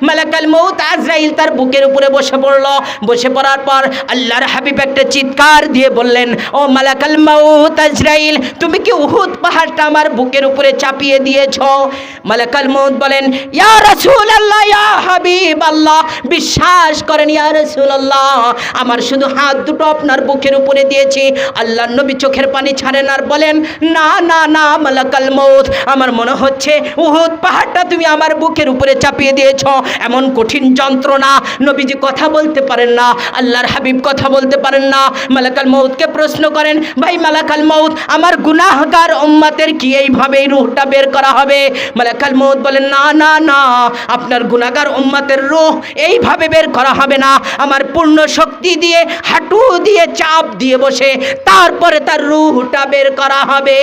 মালাকুল মউত আজরাইল তার বুকের উপরে বসে পড়ল। বসে পড়ার পর আল্লাহর হাবিব একটা চিৎকার দিয়ে বললেন, ও মালাকুল মউত আজরাইল, তুমি কি উহুদ পাহাড়টা আমার বুকের উপরে চাপিয়ে দিয়েছো? মালাকুল মউত বলেন, ইয়া রাসূলুল্লাহ, ইয়া হাবিবাল্লাহ, বিশ্বাস করেন ইয়া রাসূলুল্লাহ, আমার শুধু হাত দুটো আপনার বুকের উপরে দিয়েছি। আল্লাহর নবী চোখের পানি ছাড়েন আর বলেন, না না না মালাকুল মউত, আমার মনে হচ্ছে উহুদ পাহাড়টা তুমি আমার বুকের উপরে চাপিয়ে দিয়েছো। এমন কঠিন যন্ত্রণা। নবীজি কথা বলতে পারেন না, আল্লাহর হাবিব কথা বলতে পারেন না। মালাকুল মউতকে প্রশ্ন করেন, ভাই মালাকুল মউত, আমার গুনাহগার উম্মতের কি এইভাবেই রূহটা বের করা হবে? মালাকুল মউত বলেন, না না না, আপনার গুনাহগার উম্মতের রূহ এইভাবে বের করা হবে না। আমার পূর্ণ শক্তি দিয়ে হাঁটু দিয়ে চাপ দিয়ে বসে তারপরে তার রূহটা বের করা হবে।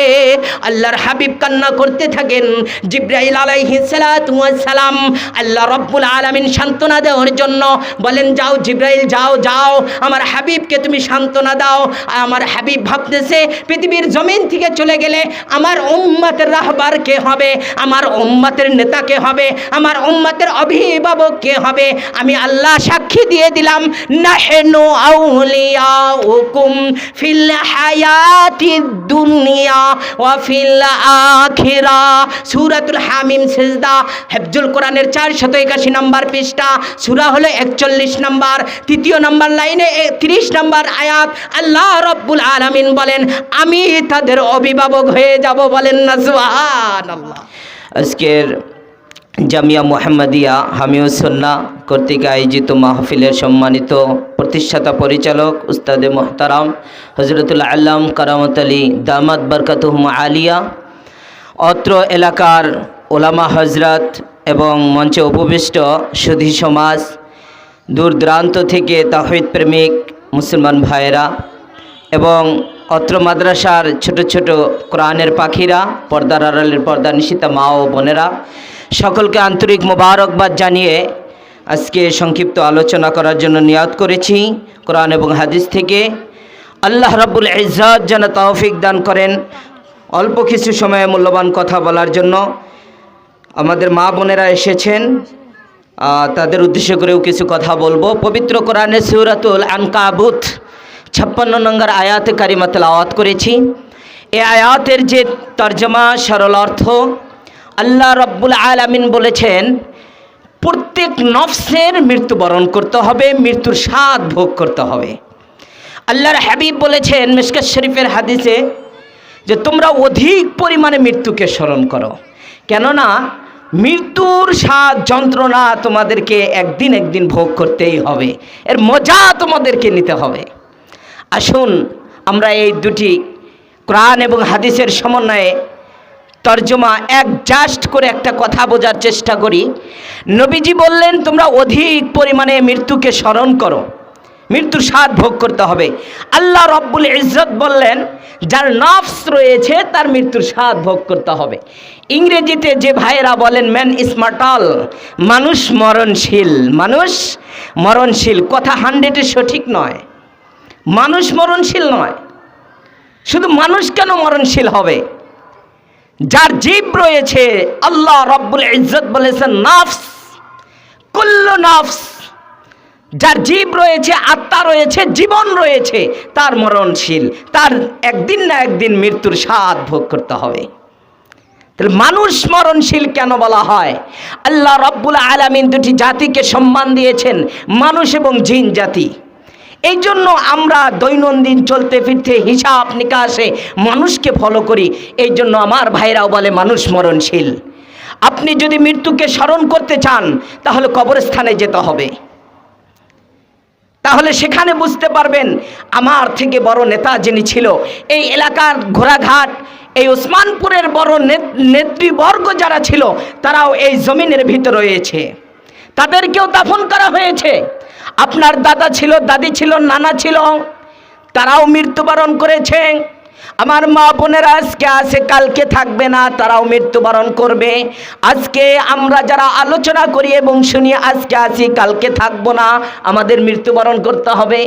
আল্লাহর হাবিব কান্না করতে থাকেন। জিবরাইল আলাইহিস সালাতু ওয়াস সালাম আল্লাহ রাব্বুল আলামিন সান্ত্বনা দেওয়ার জন্য বলেন, যাও জিবরাইল, যাও যাও, আমার হাবিবকে তুমি সান্ত্বনা দাও। আমার হাবিব ভাবতেছে পৃথিবীর জমিন থেকে চলে গেলে আমার উম্মতের রাহবার কে হবে, আমার উম্মতের নেতা কে হবে, আমার উম্মতের অভিভাবক কে হবে? আমি আল্লাহ সাক্ষী দিয়ে দিলাম, নাহনু আউলিয়াউকুম ফিল হায়াতিদ দুনিয়া ওয়া ফিল আখিরা। সূরাতুল হামিম সিজদা, হিফজুল কোরআনের 481 নম্বর পৃষ্ঠা, সূরা হলো 41 নম্বর, 3 নম্বর লাইনে 30 নম্বর আয়াত। আল্লাহ রাব্বুল আলামিন বলেন, আমি তাদের অভিভাবক হয়ে যাব। বলেন না সুবহানাল্লাহ। আজকের জামিয়া মুহাম্মাদিয়া হামিউস সুন্নাহ কর্তৃক আয়োজিত মাহফিলের সম্মানিত প্রতিষ্ঠাতা পরিচালক উস্তাদে মুহতারাম হযরতুল আল্লাম কারামত আলী দামাত বরকাতুহুম আলিয়া, অত্র এলাকার ওলামা হজরত এবং মঞ্চে উপবিষ্ট সুধী সমাজ, দূর দূরান্ত থেকে তাওহীদ প্রেমিক মুসলমান ভাইয়েরা এবং অত্র মাদ্রাসার ছোট ছোট কোরআনের পাখিরা, পর্দার আড়ালের পর্দা নিশিতা মা ও বোনেরা, সকলকে আন্তরিক মোবারকবাদ জানিয়ে আজকে সংক্ষিপ্ত আলোচনা করার জন্য নিয়ত করেছি। কোরআন এবং হাদিস থেকে আল্লাহ রাব্বুল ইজ্জত যেন তৌফিক দান করেন অল্প কিছু সময়ে মূল্যবান কথা বলার জন্য। আমাদের মা বোনেরা এসেছেন, তাদের উদ্দেশ্য করেও কিছু কথা বলবো। পবিত্র কোরআনের সূরাতুল আনকাবুত 56 নম্বর আয়াতে কারিমা তেলাওয়াত করেছি। এই আয়াতের যে তর্জমা সরল অর্থ, আল্লাহ রাব্বুল আলামিন বলেছেন প্রত্যেক নফসের মৃত্যুবরণ করতে হবে, মৃত্যুর স্বাদ ভোগ করতে হবে। আল্লাহর হাবিব বলেছেন মিশকাত শরীফের হাদিসে যে তোমরা অধিক পরিমাণে মৃত্যুকে স্মরণ করো, কেননা মৃত্যুর স্বাদ যন্ত্রণা তোমাদেরকে একদিন একদিন ভোগ করতেই হবে, এর মজা তোমাদেরকে নিতে হবে। আসুন আমরা এই দুটি কোরআন এবং হাদিসের সমন্বয়ে তর্জমা অ্যাডজাস্ট করে একটা কথা বোঝার চেষ্টা করি। নবীজি বললেন তোমরা অধিক পরিমাণে মৃত্যুকে স্মরণ করো, মৃত্যুর স্বাদ ভোগ করতে হবে। আল্লাহ রাব্বুল ইজ্জত বললেন যার নফস রয়েছে তার মৃত্যুর স্বাদ ভোগ করতে হবে। ইংরেজিতে যে ভাইয়েরা বলেন ম্যান ইজ মর্টাল, মানুষ মরণশীল, মানুষ মরণশীল, কথা 100-এ সঠিক নয়। মানুষ মরণশীল নয়, শুধু মানুষ কেন মরণশীল হবে? যার জীব রয়েছে, আল্লাহ রাব্বুল ইজ্জত বলেছেন নফস, কুল্লু নফস, যার জীব রয়েছে, আত্মা রয়েছে, জীবন রয়েছে, তার মরণশীল, তার একদিন না একদিন মৃত্যুর স্বাদ ভোগ করতে হবে। তাহলে মানুষ মরণশীল কেন বলা হয়? আল্লাহ রাব্বুল আলামিন দুটি জাতিকে সম্মান দিয়েছেন, মানুষ এবং জিন জাতি। এই জন্য আমরা দৈনন্দিন চলতে ফিরতে হিসাব নিকাশে মানুষকে ফলো করি। এই জন্য আমার ভাইরাও বলে মানুষ মরণশীল। আপনি যদি মৃত্যুকে স্মরণ করতে চান তাহলে কবরস্থানে যেতে হবে, তাহলে সেখানে বুঝতে পারবেন আমার থেকে বড় নেতা যিনি ছিল, এই এলাকার ঘোড়াঘাট, এই ওসমানপুরের বড় নেতৃবর্গ যারা ছিল তারাও এই জমিনের ভিতর রয়েছে, তাদেরকেও দাফন করা হয়েছে। আপনার দাদা ছিল, দাদি ছিল, নানা ছিল, তারাও মৃত্যুবরণ করেছে। আমার মা বোনেরা আজকে আছে, কালকে থাকবে না, তারাও মৃত্যুবরণ করবে। আজকে আমরা যারা আলোচনা করি এবং শুনি আজকে আছি কালকে থাকবো না, আমাদের মৃত্যুবরণ করতে হবে।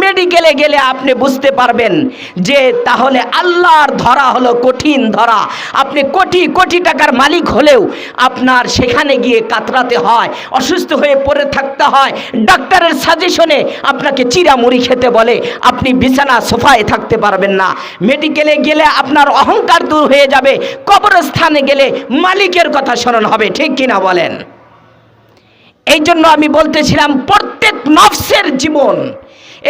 মেডিকেলে গেলে আপনি বুঝতে পারবেন যে তাহলে আল্লাহর ধরা হলো কঠিন ধরা। আপনি কোটি কোটি টাকার মালিক হলেও আপনার সেখানে গিয়ে কাতরাতে হয়, অসুস্থ হয়ে পড়ে থাকতে হয়, ডাক্তারের সাজেশনে আপনাকে চিড়ামুড়ি খেতে বলে, আপনি বিছানা সোফায় থাকতে পারবেন না। মেডিকেলে গেলে আপনার অহংকার দূর হয়ে যাবে, কবরস্থানে গেলে মালিকের কথা স্মরণ হবে, ঠিক কিনা বলেন? এই জন্য আমি বলতেছিলাম প্রত্যেক নফসের জীবন,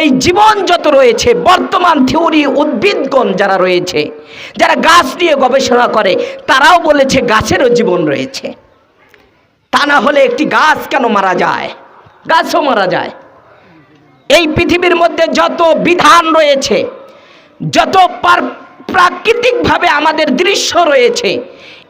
এই জীবন যত রয়েছে, বর্তমান থিওরি উদ্ভিদগণ যারা রয়েছে, যারা গাছ নিয়ে গবেষণা করে, তারাও বলেছে গাছেরও জীবন রয়েছে। তা না হলে একটি গাছ কেন মারা যায়? গাছও মারা যায়। এই পৃথিবীর মধ্যে যত বিধান রয়েছে, যত প্রাকৃতিকভাবে আমাদের দৃশ্য রয়েছে,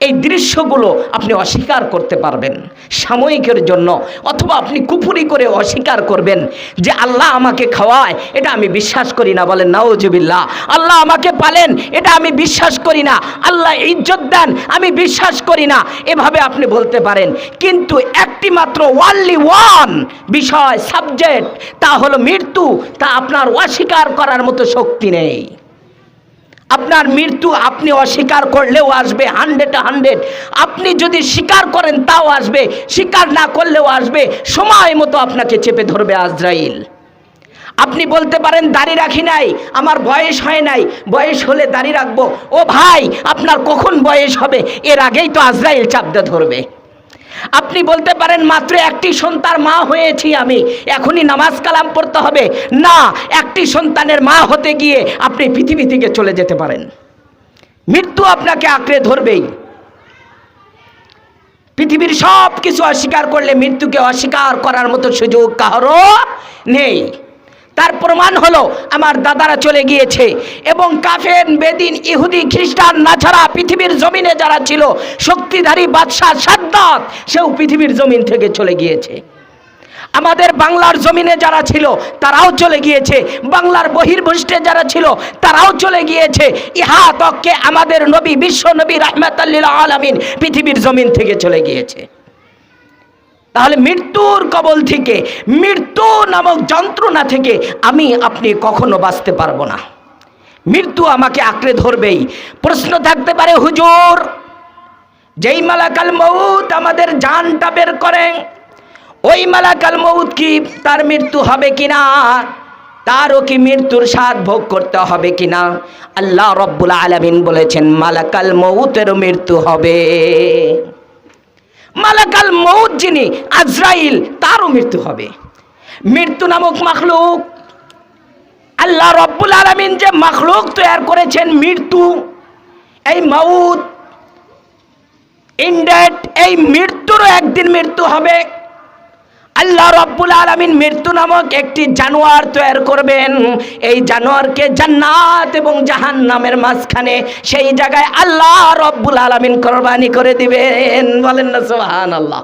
এই দৃশ্যগুলো আপনি অস্বীকার করতে পারবেন সাময়িকের জন্য, অথবা আপনি কুফরি করে অস্বীকার করবেন যে আল্লাহ আমাকে খাওয়ায়, এটা আমি বিশ্বাস করি না, বলেন নাউজুবিল্লাহ। আল্লাহ আমাকে পালেন, এটা আমি বিশ্বাস করি না। আল্লাহ ইজ্জত দেন, আমি বিশ্বাস করি না, এভাবে আপনি বলতে পারেন। কিন্তু একটি মাত্র ওয়ানলি ওয়ান বিষয়, সাবজেক্ট, তা হলো মৃত্যু, তা আপনার অস্বীকার করার মতো শক্তি নেই। আপনার মৃত্যু আপনি অস্বীকার করলেও আসবে 100 আপনি যদি স্বীকার করেন তাও আসবে, স্বীকার না করলেও আসবে। সময় মতো আপনাকে চেপে ধরবে আজরাইল। আপনি বলতে পারেন দাড়ি রাখি নাই, আমার বয়স হয় নাই, বয়স হলে দাড়ি রাখবো। ও ভাই, আপনার কখন বয়স হবে? এর আগেই তো আজরাইল চাপতে ধরবে। আপনি বলতে পারেন মাত্র একটি সন্তান মা হয়েছি আমি, এখনই নামাজ কালাম পড়তে হবে না। একটি সন্তানের মা হতে গিয়ে আপনি পৃথিবী থেকে চলে যেতে পারেন। মৃত্যু আপনাকে আঁকড়ে ধরবেই। পৃথিবীর সব কিছু অস্বীকার করলে মৃত্যুকে অস্বীকার করার মতো সুযোগ কারো নেই। তার প্রমাণ হলো আমার দাদারা চলে গিয়েছে, এবং কাফের, বেদিন, ইহুদি, খ্রিস্টান, নাছাড়া পৃথিবীর জমিনে যারা ছিল, শক্তিধারী বাদশাহ সাদ্দাত, সেও পৃথিবীর জমিন থেকে চলে গিয়েছে। আমাদের বাংলার জমিনে যারা ছিল তারাও চলে গিয়েছে, বাংলার বহির্ভূষ্টে যারা ছিল তারাও চলে গিয়েছে। ইহা তককে আমাদের নবী, বিশ্ব নবী রাহমাতাল লিল আলামিন পৃথিবীর জমিন থেকে চলে গিয়েছে। তাহলে মৃত্যুর কবল থেকে, মৃত্যু নামক যন্ত্রণা থেকে আমি আপনি কখনো বাঁচতে পারবো না। মৃত্যু আমাকে আঁকড়ে ধরবেই। প্রশ্ন থাকতে পারে, হুজুর, যেই মালাকাল মউত আমাদের জানটা বের করেন, ওই মালাকাল মউত কি তার মৃত্যু হবে কিনা? তারও কি মৃত্যুর স্বাদ ভোগ করতে হবে কিনা? আল্লাহ রব্বুল আলামিন বলেছেন মালাকাল মউতেরও মৃত্যু হবে। মালাকাল মউত যিনি আজরাইল, তারও মৃত্যু হবে। মৃত্যু নামক মাখলুক, আল্লাহ রব্বুল আলামিন যে মাখলুক তৈরি করেছেন মৃত্যু, এই মউত, ইনডেট, এই মৃত্যুরও একদিন মৃত্যু হবে। আল্লাহ রব্বুল আলামিন মৃত্যু নামক একটি জানোয়ার তৈরি করবেন। এই জানোয়ারকে জান্নাত এবং জাহান্নামের মাঝখানে, সেই জায়গায় আল্লাহ রব্বুল আলামিন কোরবানি করে দিবেন, বলেন না সুবহানাল্লাহ।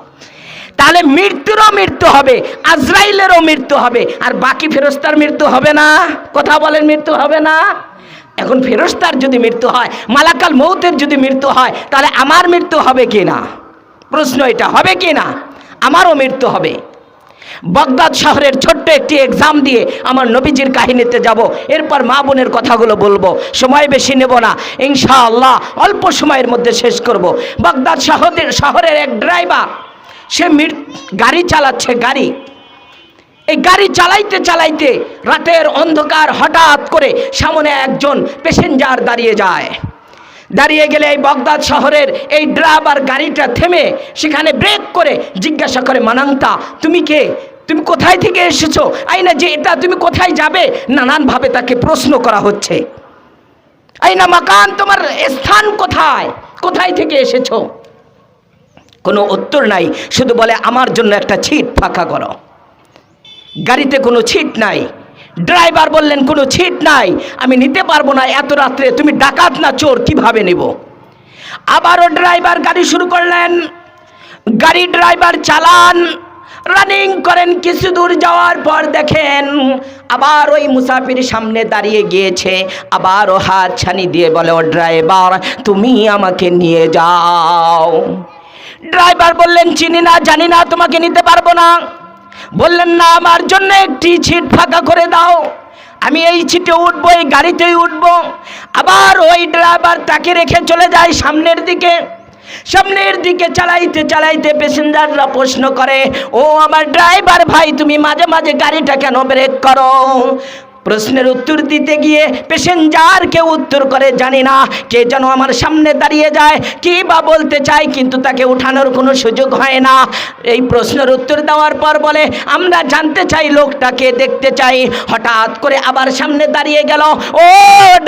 তাহলে মৃত্যুরও মৃত্যু হবে, আজরাইলেরও মৃত্যু হবে, আর বাকি ফেরেশতার মৃত্যু হবে না? কথা বলেন, মৃত্যু হবে না? এখন ফেরেশতার যদি মৃত্যু হয়, মালাকাল মউতের যদি মৃত্যু হয়, তাহলে আমার মৃত্যু হবে কি না? প্রশ্ন এটা, হবে কি না? আমারও মৃত্যু হবে। বাগদাদ শহরের ছোট্ট একটি এক্সাম দিয়ে আমার নবীজির কাহিনীতে যাব, এরপর মা বোনের কথাগুলো বলবো, সময় বেশি নেব না ইনশাআল্লাহ, অল্প সময়ের মধ্যে শেষ করব। বাগদাদ শহরের এক ড্রাইভার, সে গাড়ি চালাচ্ছে, এই গাড়ি চালাইতে চালাইতে রাতের অন্ধকার হঠাৎ করে সামনে একজন প্যাসেঞ্জার দাঁড়িয়ে যায়। দাঁড়িয়ে গেলে এই বাগদাদ শহরের এই ড্রাইভার গাড়িটা থেমে সেখানে ব্রেক করে জিজ্ঞাসা করে, মানাংতা, তুমি কে? তুমি কোথায় থেকে এসেছো? আইনা যে এটা, তুমি কোথায় যাবে? নানানভাবে তাকে প্রশ্ন করা হচ্ছে। আইনা মাকান, তোমার স্থান কোথায়? কোথায় থেকে এসেছো? কোনো উত্তর নাই, শুধু বলে আমার জন্য একটা সিট ফাঁকা করো। গাড়িতে কোনো সিট নাই। ড্রাইভার বললেন, কোনো সিট নাই, আমি নিতে পারবো না, এত রাত্রে তুমি ডাকাত না চোর, কিভাবে নেব? আবারও ড্রাইভার গাড়ি শুরু করলেন, গাড়ি ড্রাইভার চালান, রানিং করেন। কিছু দূর যাওয়ার পর দেখেন আবার ওই মুসাফির সামনে দাঁড়িয়ে গিয়েছে, আবারও হাত ছানি দিয়ে বলে, ও ড্রাইভার তুমি আমাকে নিয়ে যাও। ড্রাইভার বললেন, চিনি না জানি না, তোমাকে নিতে পারবো না। বললেন, না, আমার জন্য একটি সিট ফাঁকা করে দাও, আমি এই সিটে উঠবো, এই গাড়িতেই উঠবো। আবার ওই ড্রাইভার তাকে রেখে চলে যায় সামনের দিকে। সামনের দিকে চালাইতে চালাইতে প্যাসেঞ্জাররা প্রশ্ন করে, ও আমার ড্রাইভার ভাই, তুমি মাঝে মাঝে গাড়িটা কেন ব্রেক করো? প্রশ্নের উত্তর দিতে গিয়ে প্যাসেঞ্জার কেউ উত্তর করে, জানি না, কে যেন আমার সামনে দাঁড়িয়ে যায়, কি বা বলতে চায়, কিন্তু তাকে উঠানোর কোনো সুযোগ হয় না। এই প্রশ্নের উত্তর দেওয়ার পর বলে, আমরা জানতে চাই, লোকটাকে দেখতে চাই। হঠাৎ করে আবার সামনে দাঁড়িয়ে গেল, ও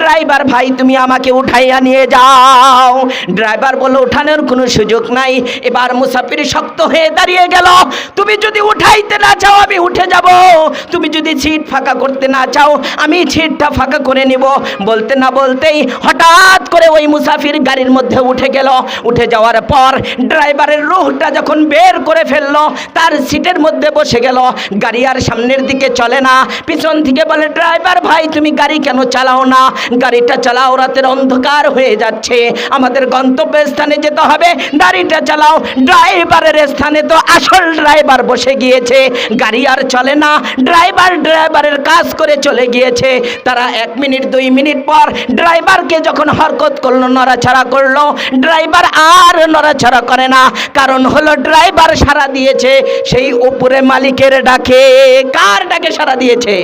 ড্রাইভার ভাই, তুমি আমাকে উঠাইয়া নিয়ে যাও। ড্রাইভার বলল, উঠানোর কোনো সুযোগ নাই। এবার মুসাফির শক্ত হয়ে দাঁড়িয়ে গেল, তুমি যদি উঠাইতে না চাও আমি উঠে যাব, তুমি যদি সিট ফাঁকা করতে না চাও আমি সিটটা ফাঁকা করে নিব। বলতে না বলতেই হঠাৎ করে ওই মুসাফির গাড়ির মধ্যে উঠে গেল। উঠে যাওয়ার পর ড্রাইভারের রুহটা যখন বের করে ফেললো, তার সিটের মধ্যে বসে গেল। গাড়ি আর সামনের দিকে চলে না, পিছন থেকে বলে, ড্রাইভার ভাই তুমি গাড়ি কেন চালাও না? গাড়িটা চালাও, রাতের অন্ধকার হয়ে যাচ্ছে, আমাদের গন্তব্যস্থানে যেতে হবে, গাড়িটা চালাও। ড্রাইভারের স্থানে তো আসল ড্রাইভার বসে গিয়েছে, গাড়ি আর চলে না, ড্রাইভারের কাজ করে চলে গিয়েছে। তারা 1 মিনিট 2 মিনিট পর ড্রাইভারকে যখন হরকত করলো, নড়াছড়া করলো, ড্রাইভার আর নড়াছড়া করে না। কারণ হলো ড্রাইভার সাড়া দিয়েছে সেই উপরে মালিকের ডাকে। কার ডাকে সাড়া দিয়েছে?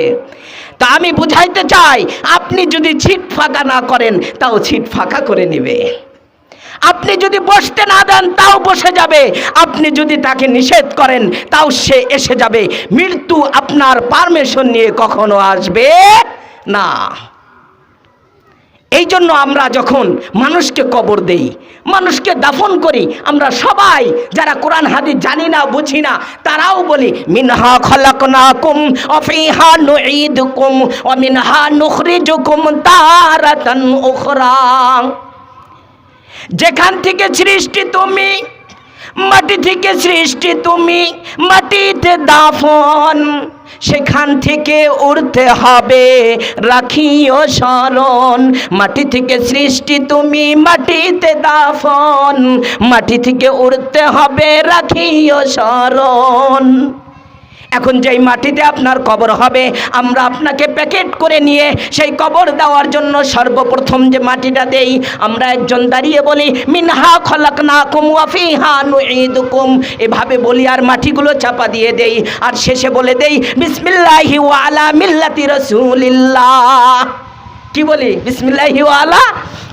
তা আমি বুঝাইতে চাই, আপনি যদি সিট ফাঁকা না করেন তাও সিট ফাঁকা করে নেবে, আপনি যদি বসতে না দেন তাও বসে যাবে, আপনি যদি তাকে নিষেধ করেন তাও সে এসে যাবে। মৃত্যু আপনার পারমিশন নিয়ে কখনো আসবে না। এই জন্য আমরা যখন মানুষকে কবর দেই, মানুষকে দাফন করি, আমরা সবাই যারা কোরআন হাদিস জানি না বুঝি না তারাও বলি, মিনহা খলাকনাকুম ওয়া ফিহা নুঈদুকুম ওয়া মিনহা নুখরিজুকুম তারাতান উখরা। যেখান থেকে সৃষ্টি তুমি, মাটি থেকে সৃষ্টি তুমি, মাটিতে দাফন, সেখান থেকে উঠতে হবে রাখিও স্মরণ। মাটি থেকে সৃষ্টি তুমি, মাটিতে দাফন, মাটি থেকে উঠতে হবে রাখিও স্মরণ। এখন যেই মাটিতে আপনার কবর হবে, আমরা আপনাকে প্যাকেট করে নিয়ে সেই কবর দেওয়ার জন্য সর্বপ্রথম যে মাটিটা দেই, আমরা একজন দাঁড়িয়ে বলি, মিনহা খলাকনাকুম ওয়া ফিহা নুঈদুকুম, এভাবে বলি আর মাটিগুলো চাপা দিয়ে দেই, আর শেষে বলে দেই, বিসমিল্লাহি ওয়া আলা মিল্লাতি রাসূলিল্লাহ। কি বলি? বিসমিল্লাহি ওয়া আলা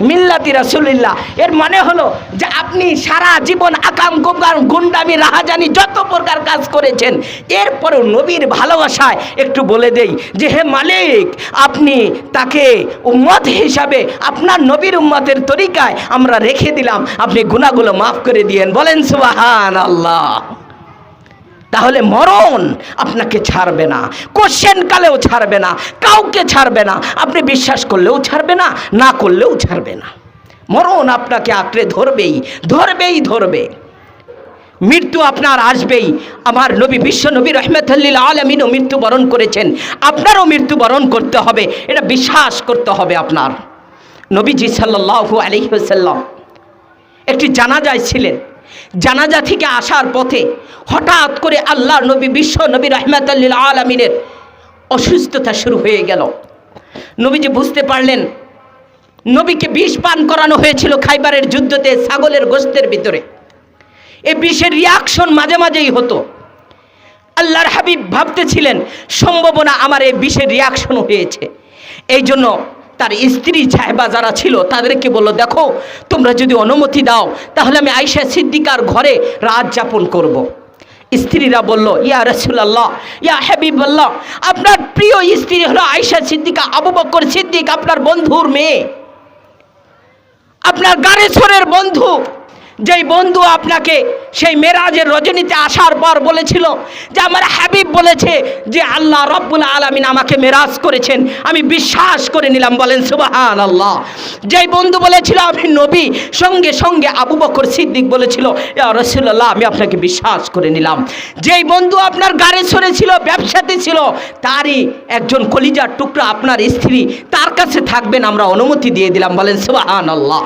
মিল্লাতি রাসূলিল্লাহ। এর মানে হলো যে আপনি সারা জীবন আকাম কুকাম গুন্ডামি রাহাজানি যত প্রকার কাজ করেছেন, এরপরও নবীর ভালোবাসায় একটু বলে দেই যে, হে মালিক, আপনি তাকে উম্মত হিসাবে আপনার নবীর উম্মতের তরিকায় আমরা রেখে দিলাম, আপনি গুনাহগুলো মাফ করে দিয়েন। বলেন সুবহানাল্লাহ। তাহলে মরণ আপনাকে ছাড়বে না, কোশ্চেন কালেও ছাড়বে না, কাউকে ছাড়বে না, আপনি বিশ্বাস করলেও ছাড়বে না, না করলেও ছাড়বে না। মরণ আপনাকে আঁকড়ে ধরবেই ধরবেই ধরবে। মৃত্যু আপনার আসবেই। আমার নবী, বিশ্ব নবী রাহমাতুল লিল আলামিনও মৃত্যুবরণ করেছেন, আপনারও মৃত্যুবরণ করতে হবে, এটা বিশ্বাস করতে হবে আপনার। নবীজি সাল্লাল্লাহু আলাইহি ওয়াসাল্লাম একটি জানাজায় ছিলেন। জানাজা থেকে আসার পথে হঠাৎ করে আল্লাহর নবী, বিশ্ব নবী রাহমাতুল লিল আলামিনের অসুস্থতা শুরু হয়ে গেল। নবীজি বুঝতে পারলেন, নবীকে বিষ পান করানো হয়েছিল খাইবারের যুদ্ধতে ছাগলের গোশতের ভিতরে। এই বিষের রিয়াকশন মাঝে মাঝেই হতো। আল্লাহর হাবিব ভাবতেছিলেন, সম্ভাবনা আমার এই বিষের রিয়াকশন হয়েছে। এই জন্য তার স্ত্রী সাহেবা যারা ছিল তাদেরকে বলল, দেখো তোমরা যদি অনুমতি দাও তাহলে আমি আয়েশা সিদ্দিকার ঘরে রাত যাপন করব। স্ত্রীরা বলল, ইয়া রাসূলুল্লাহ, ইয়া হাবিবাল্লাহ, আপনার প্রিয় স্ত্রী হলো আয়েশা সিদ্দিকা, আবু বকর সিদ্দিক আপনার বন্ধুর মেয়ে, আপনার গাড়িছরের বন্ধু, যেই বন্ধু আপনাকে সেই মেরাজের রজনীতে আসার পর বলেছিল যে আমার হাবিব বলেছে যে আল্লাহ রব্বুল আলামিন আমাকে মেরাজ করেছেন, আমি বিশ্বাস করে নিলাম, বলেন সুবহানাল্লাহ। যেই বন্ধু বলেছিল আমি নবী, সঙ্গে সঙ্গে আবু বকর সিদ্দিক বলেছিল ইয়া রাসূলুল্লাহ আমি আপনাকে বিশ্বাস করে নিলাম। যেই বন্ধু আপনার গাড়ি ছড়েছিল, ব্যবসাতে ছিল, তারই একজন কলিজার টুকরা আপনার স্ত্রী, তার কাছে থাকবেন, আমরা অনুমতি দিয়ে দিলাম, বলেন সুবহানাল্লাহ।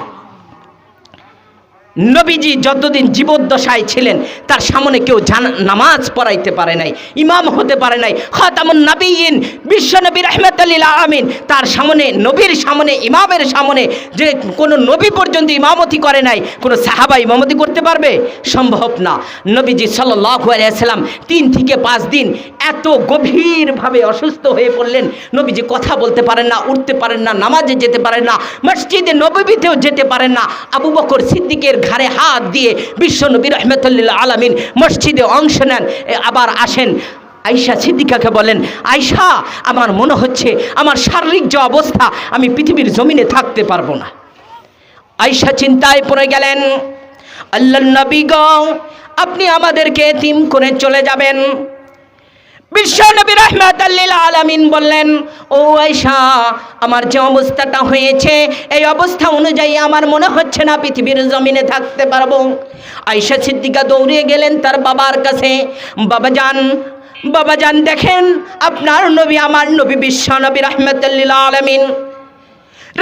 নবীজি যতদিন জীবদ্দশায় ছিলেন তার সামনে কেউ নামাজ পড়াইতে পারে নাই, ইমাম হতে পারে নাই। খাতামুন নবিয়্যিন বিশ্বনবী রাহমাতুল লিল আলামিন, তার সামনে, নবীর সামনে, ইমামের সামনে যে কোনো নবী পর্যন্ত ইমামতি করে নাই, কোনো সাহাবা ইমামতি করতে পারবে? সম্ভব না। নবীজি সাল্লাল্লাহু আলাইহি ওয়াসাল্লাম 3 থেকে 5 দিন এত গভীরভাবে অসুস্থ হয়ে পড়লেন, নবীজি কথা বলতে পারেন না, উঠতে পারেন না, নামাজে যেতে পারেন না, মসজিদে নববীতেও যেতে পারেন না। আবু বকর সিদ্দিকের ঘাড়ে হাত দিয়ে বিশ্বনবী রাহমাতুল লিল আলামিন মসজিদে অংশ নেন, আবার আসেন। আয়েশা সিদ্দিকাকে বলেন, আয়েশা আমার মনে হচ্ছে আমার শারীরিক যে অবস্থা, আমি পৃথিবীর জমিনে থাকতে পারবো না। আয়েশা চিন্তায় পড়ে গেলেন, আল্লাহর নবী গো আপনি আমাদেরকে এতিম করে চলে যাবেন। বিশ্বনবী রাহমাতুল লিল আলামিন বললেন, ও আয়েশা আমার যে অবস্থাটা হয়েছে এই অবস্থা অনুযায়ী আমার মনে হচ্ছে না পৃথিবীর জমিনে থাকতে পারবো। আয়েশা সিদ্দিকা দৌড়িয়ে গেলেন তার বাবার কাছে, বাবাজান দেখেন আপনার নবী, আমার নবী বিশ্বনবী রাহমাতুল লিল আলামিন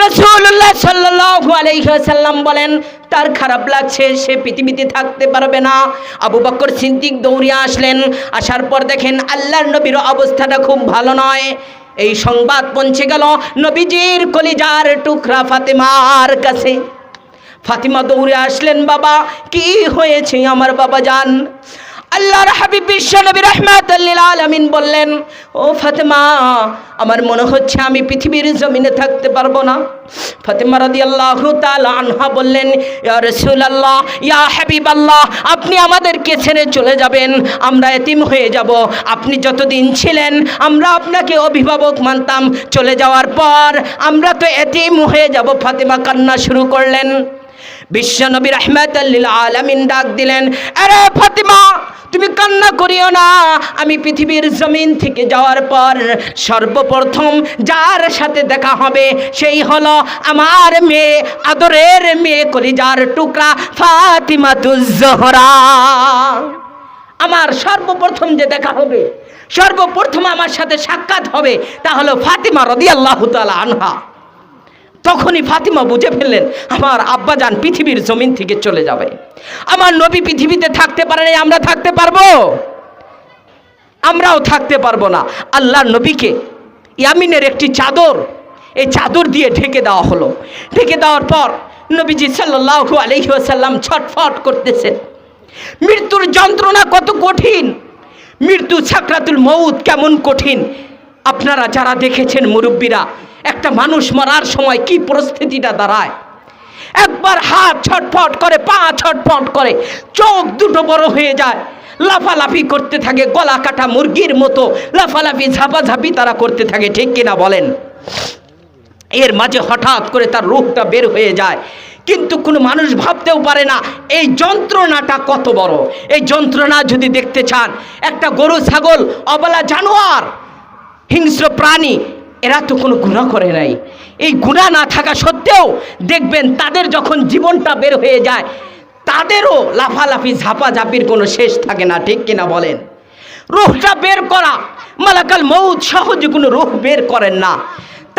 রাসূলুল্লাহ সাল্লাল্লাহু আলাইহি ওয়াসাল্লাম বলেন তার খারাপ লাগছে, সে পৃথিবীতে থাকতে পারবে না। আবু বকর সিদ্দিক দৌড়িয়ে আসলেন, আসার পর দেখেন আল্লাহর নবীর অবস্থাটা খুব ভালো নয়। এই সংবাদ পৌঁছে গেল নবীজির কলিজার টুকরা ফাতেমার কাছে। ফাতিমা দৌড়ে আসলেন, বাবা কি হয়েছে আমার বাবাজান? আল্লাহর হাবিব বিশ্বনবী রাহমাতুল লিল আলামিন বললেন, ও ফাতেমা আমার মনে হচ্ছে আমি পৃথিবীর জমিনে থাকতে পারবো না। ফাতেমা রাদিয়াল্লাহু তাআলা আনহা বললেন, ইয়া রাসূলুল্লাহ ইয়া হাবিবাল্লাহ আপনি আমাদেরকে ছেড়ে চলে যাবেন, আমরা এতিম হয়ে যাব। আপনি যতদিন ছিলেন আমরা আপনাকে অভিভাবক মানতাম, চলে যাওয়ার পর আমরা তো এতিম হয়ে যাব। ফাতেমা কান্না শুরু করলেন। বিশ্বনবী রাহমাতুল লিল আলামিন ডাক দিলেন, আরে ফাতেমা তুমি কান্না করিও না, আমি পৃথিবীর জমিন থেকে যাওয়ার পর সর্বপ্রথম যার সাথে দেখা হবে সেই হলো আমার মেয়ে, আদরের মেয়ে, কলিজার টুকরা ফাতিমাতুজ জোহরা। আমার সর্বপ্রথম যে দেখা হবে, সর্বপ্রথম আমার সাথে সাক্ষাৎ হবে তা হলো ফাতিমা রাদিয়াল্লাহু তাআলা আনহা। তখনই ফাতিমা বুঝে ফেললেন আমার আব্বাজান পৃথিবীর জমিন থেকে চলে যাবে। আমার নবী পৃথিবীতে থাকতে পারে না, আমরা থাকতে পারবো? আমরাও থাকতে পারবো না। আল্লাহর নবীকে ইয়ামিনের একটি চাদর, এই চাদর দিয়ে ঢেকে দেওয়া হলো। ঢেকে দেওয়ার পর নবীজি সাল্লাল্লাহু আলাইহি ওয়াসাল্লাম ছটফট করতেছেন। মৃত্যুর যন্ত্রণা কত কঠিন, মৃত্যু সাকরাতুল মউত কেমন কঠিন। আপনারা যারা দেখেছেন মুরব্বীরা, একটা মানুষ মরার সময় কি পরিস্থিতিটা দাঁড়ায়, একবার হাত ছটফট করে, পা ছটফট করে, চোখ দুটো বড় হয়ে যায়, লাফালাফি করতে থাকে, গলা কাটা মুরগির মতো লাফালাফি ঝাপাঝাপি তারা করতে থাকে, ঠিক কিনা বলেন? এর মাঝে হঠাৎ করে তার রূহটা বের হয়ে যায়, কিন্তু কোনো মানুষ ভাবতেও পারে না এই যন্ত্রণাটা কত বড়। এই যন্ত্রণা যদি দেখতে চান, একটা গরু, ছাগল, অবলা জানোয়ার, হিংস্র প্রাণী, এরা তো কোনো গুনাহ করে নাই। এই গুনাহ না থাকা সত্ত্বেও দেখবেন তাদের যখন জীবনটা বের হয়ে যায় তাদেরও লাফালাফি ঝাপাঝাপির কোনো শেষ থাকে না, ঠিক কিনা বলেন? রূহটা বের করা, মালাকাল মউত সহজে কোনো রূহ বের করেন না,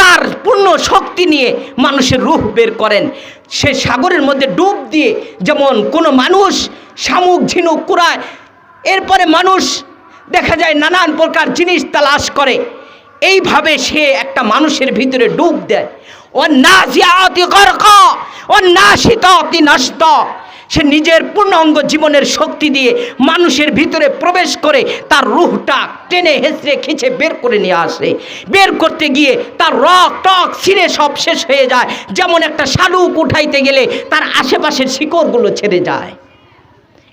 তার পূর্ণ শক্তি নিয়ে মানুষের রূহ বের করেন। সে সাগরের মধ্যে ডুব দিয়ে যেমন কোনো মানুষ শামুক ঝিনুক কুড়ায়, এরপরে মানুষ দেখা যায় নানান প্রকার জিনিস তালাশ করে, এইভাবে সে একটা মানুষের ভিতরে ডুব দেয়। ও নাজিয়াতি গরকা ও নাশিতাতি নশতা, সে নিজের পূর্ণাঙ্গ জীবনের শক্তি দিয়ে মানুষের ভিতরে প্রবেশ করে তার রূহটা টেনে হেঁচড়ে খিঁচে বের করে নিয়ে আসে। বের করতে গিয়ে তার রক টক ছিঁড়ে সব শেষ হয়ে যায়, যেমন একটা শালুক উঠাইতে গেলে তার আশেপাশের শিকড়গুলো ছেড়ে যায়।